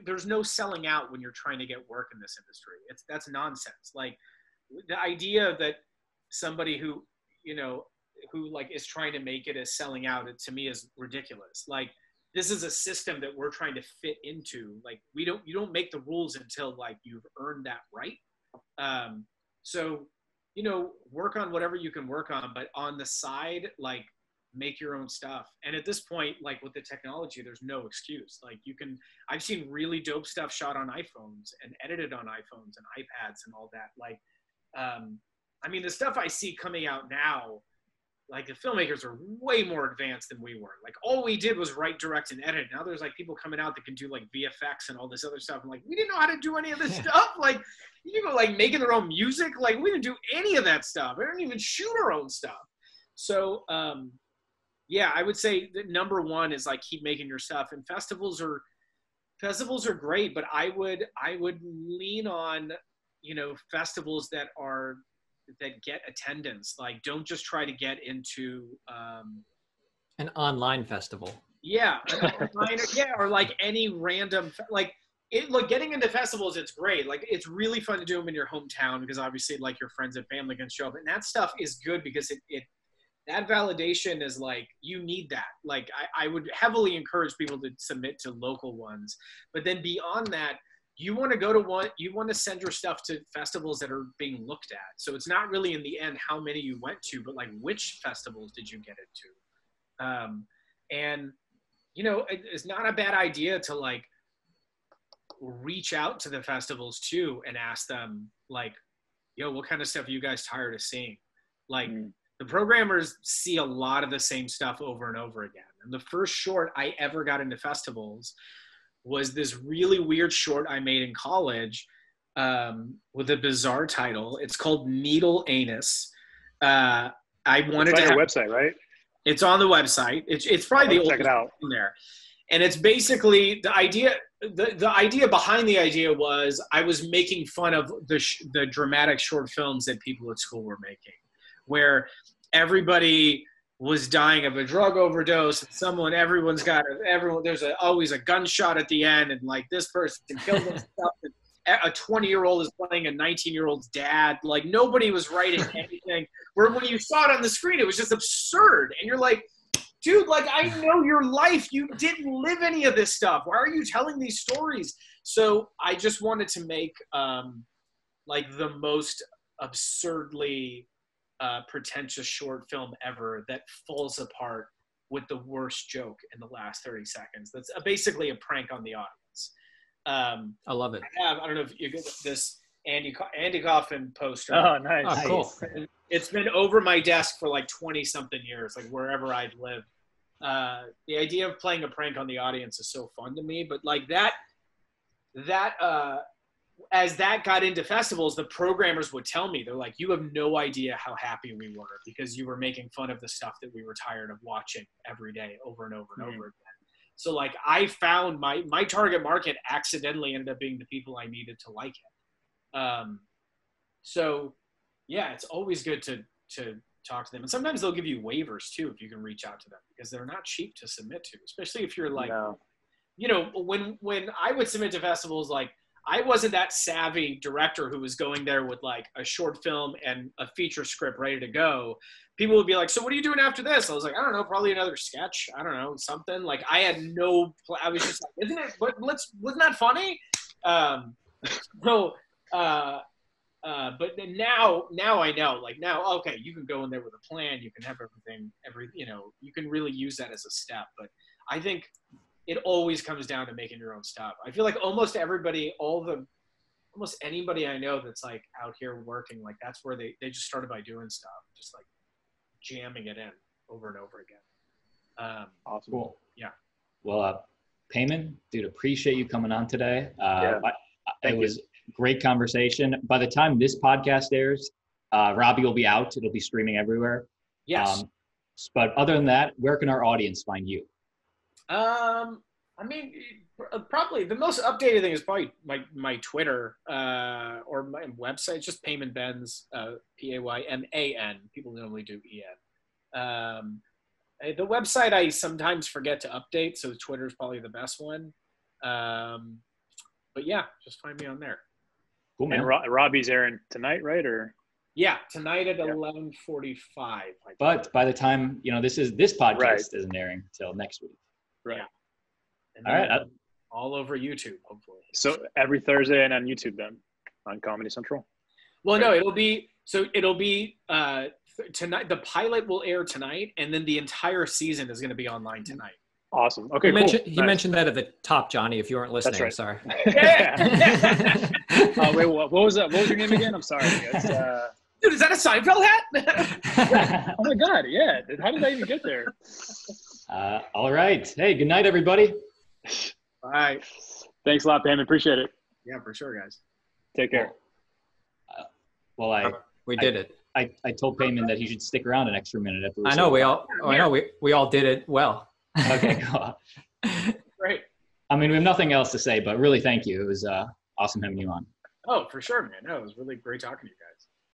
there's no selling out when you're trying to get work in this industry. That's nonsense. Like the idea that somebody who like is trying to make it as selling out, it to me is ridiculous. Like this is a system that we're trying to fit into. Like you don't make the rules until like you've earned that right. So work on whatever you can work on, but on the side, like make your own stuff. And at this point, like with the technology, there's no excuse. Like I've seen really dope stuff shot on iPhones and edited on iPhones and iPads and all that. Like, I mean, the stuff I see coming out now, like the filmmakers are way more advanced than we were. Like all we did was write, direct, and edit. Now there's like people coming out that can do like VFX and all this other stuff. I'm like, we didn't know how to do any of this stuff. Like, like making their own music. Like we didn't do any of that stuff. We didn't even shoot our own stuff. So, yeah, I would say that number one is like keep making your stuff. And festivals are great, but I would lean on, festivals that get attendance. Like don't just try to get into an online festival. Yeah, or like any random getting into festivals, it's great. Like it's really fun to do them in your hometown because obviously like your friends and family can show up, and that stuff is good because it that validation is like, you need that. Like I would heavily encourage people to submit to local ones, but then beyond that, you want to go to one, you want to send your stuff to festivals that are being looked at. So it's not really in the end how many you went to, but like which festivals did you get into? And it's not a bad idea to like reach out to the festivals too and ask them like, yo, what kind of stuff are you guys tired of seeing? Like, the programmers see a lot of the same stuff over and over again. And the first short I ever got into festivals was this really weird short I made in college with a bizarre title. It's called Needle Anus. I wanted to have your website, right? It's on the website. It's probably the oldest in there. And it's basically the idea. The idea behind the idea was I was making fun of the dramatic short films that people at school were making, where everybody was dying of a drug overdose. There's always a gunshot at the end, and like this person killed himself. And a 20-year-old is playing a 19-year-old's dad. Like nobody was writing anything. Where when you saw it on the screen, it was just absurd. And you're like, dude, like I know your life. You didn't live any of this stuff. Why are you telling these stories? So I just wanted to make like the most absurdly pretentious short film ever that falls apart with the worst joke in the last 30 seconds. That's basically a prank on the audience. I love it. I don't know if you get this Andy Kaufman poster. Oh, nice. Oh, cool. It's been over my desk for like 20 something years, like wherever I've lived. The idea of playing a prank on the audience is so fun to me, but like that as that got into festivals, the programmers would tell me, they're like, you have no idea how happy we were because you were making fun of the stuff that we were tired of watching every day over and over and over again. So like I found my target market accidentally ended up being the people I needed to like it. So yeah, it's always good to talk to them. And sometimes they'll give you waivers too, if you can reach out to them, because they're not cheap to submit to, especially if you're like, when I would submit to festivals, like I wasn't that savvy director who was going there with like a short film and a feature script ready to go. People would be like, so what are you doing after this? I was like, I don't know, probably another sketch. I don't know, something. Like I had no, I was just like, wasn't that funny? But then now I know, like now, okay, you can go in there with a plan. You can have everything, you can really use that as a step. But I think it always comes down to making your own stuff. I feel like almost everybody, almost anybody I know that's like out here working, like that's where they just started by doing stuff, just like jamming it in over and over again. Awesome. Cool. Yeah. Well, Payman, dude, appreciate you coming on today. It was great conversation. By the time this podcast airs, Robbie will be out. It'll be streaming everywhere. Yes. But other than that, where can our audience find you? I mean, probably the most updated thing is probably my Twitter or my website. It's just Payman Benz, Payman. People normally do En. The website I sometimes forget to update, so Twitter is probably the best one. But yeah, just find me on there. Cool, man. And Robbie's airing tonight, right? Or yeah, tonight at 11:45. But by the time this podcast isn't airing until next week. Right. Yeah. And all right. All over YouTube, hopefully. So every Thursday and on YouTube then, on Comedy Central? Well, no, it'll be tonight. The pilot will air tonight, and then the entire season is going to to be online tonight. Awesome. Okay, He mentioned that at the top, Johnny, if you weren't listening. That's right. I'm sorry. Yeah. Wait, what was that? What was your name again? I'm sorry. Dude, is that a Seinfeld hat? Oh my God, yeah. How did I even get there? All right. Hey, good night, everybody. All right. Thanks a lot, Pam. Appreciate it. Yeah, for sure, guys. Take care. Well, we did it. I told Payman that he should stick around an extra minute after. I know we all did it well. Okay, cool. Great. I mean, we have nothing else to say, but really, thank you. It was awesome having you on. Oh, for sure, man. No, it was really great talking to you guys.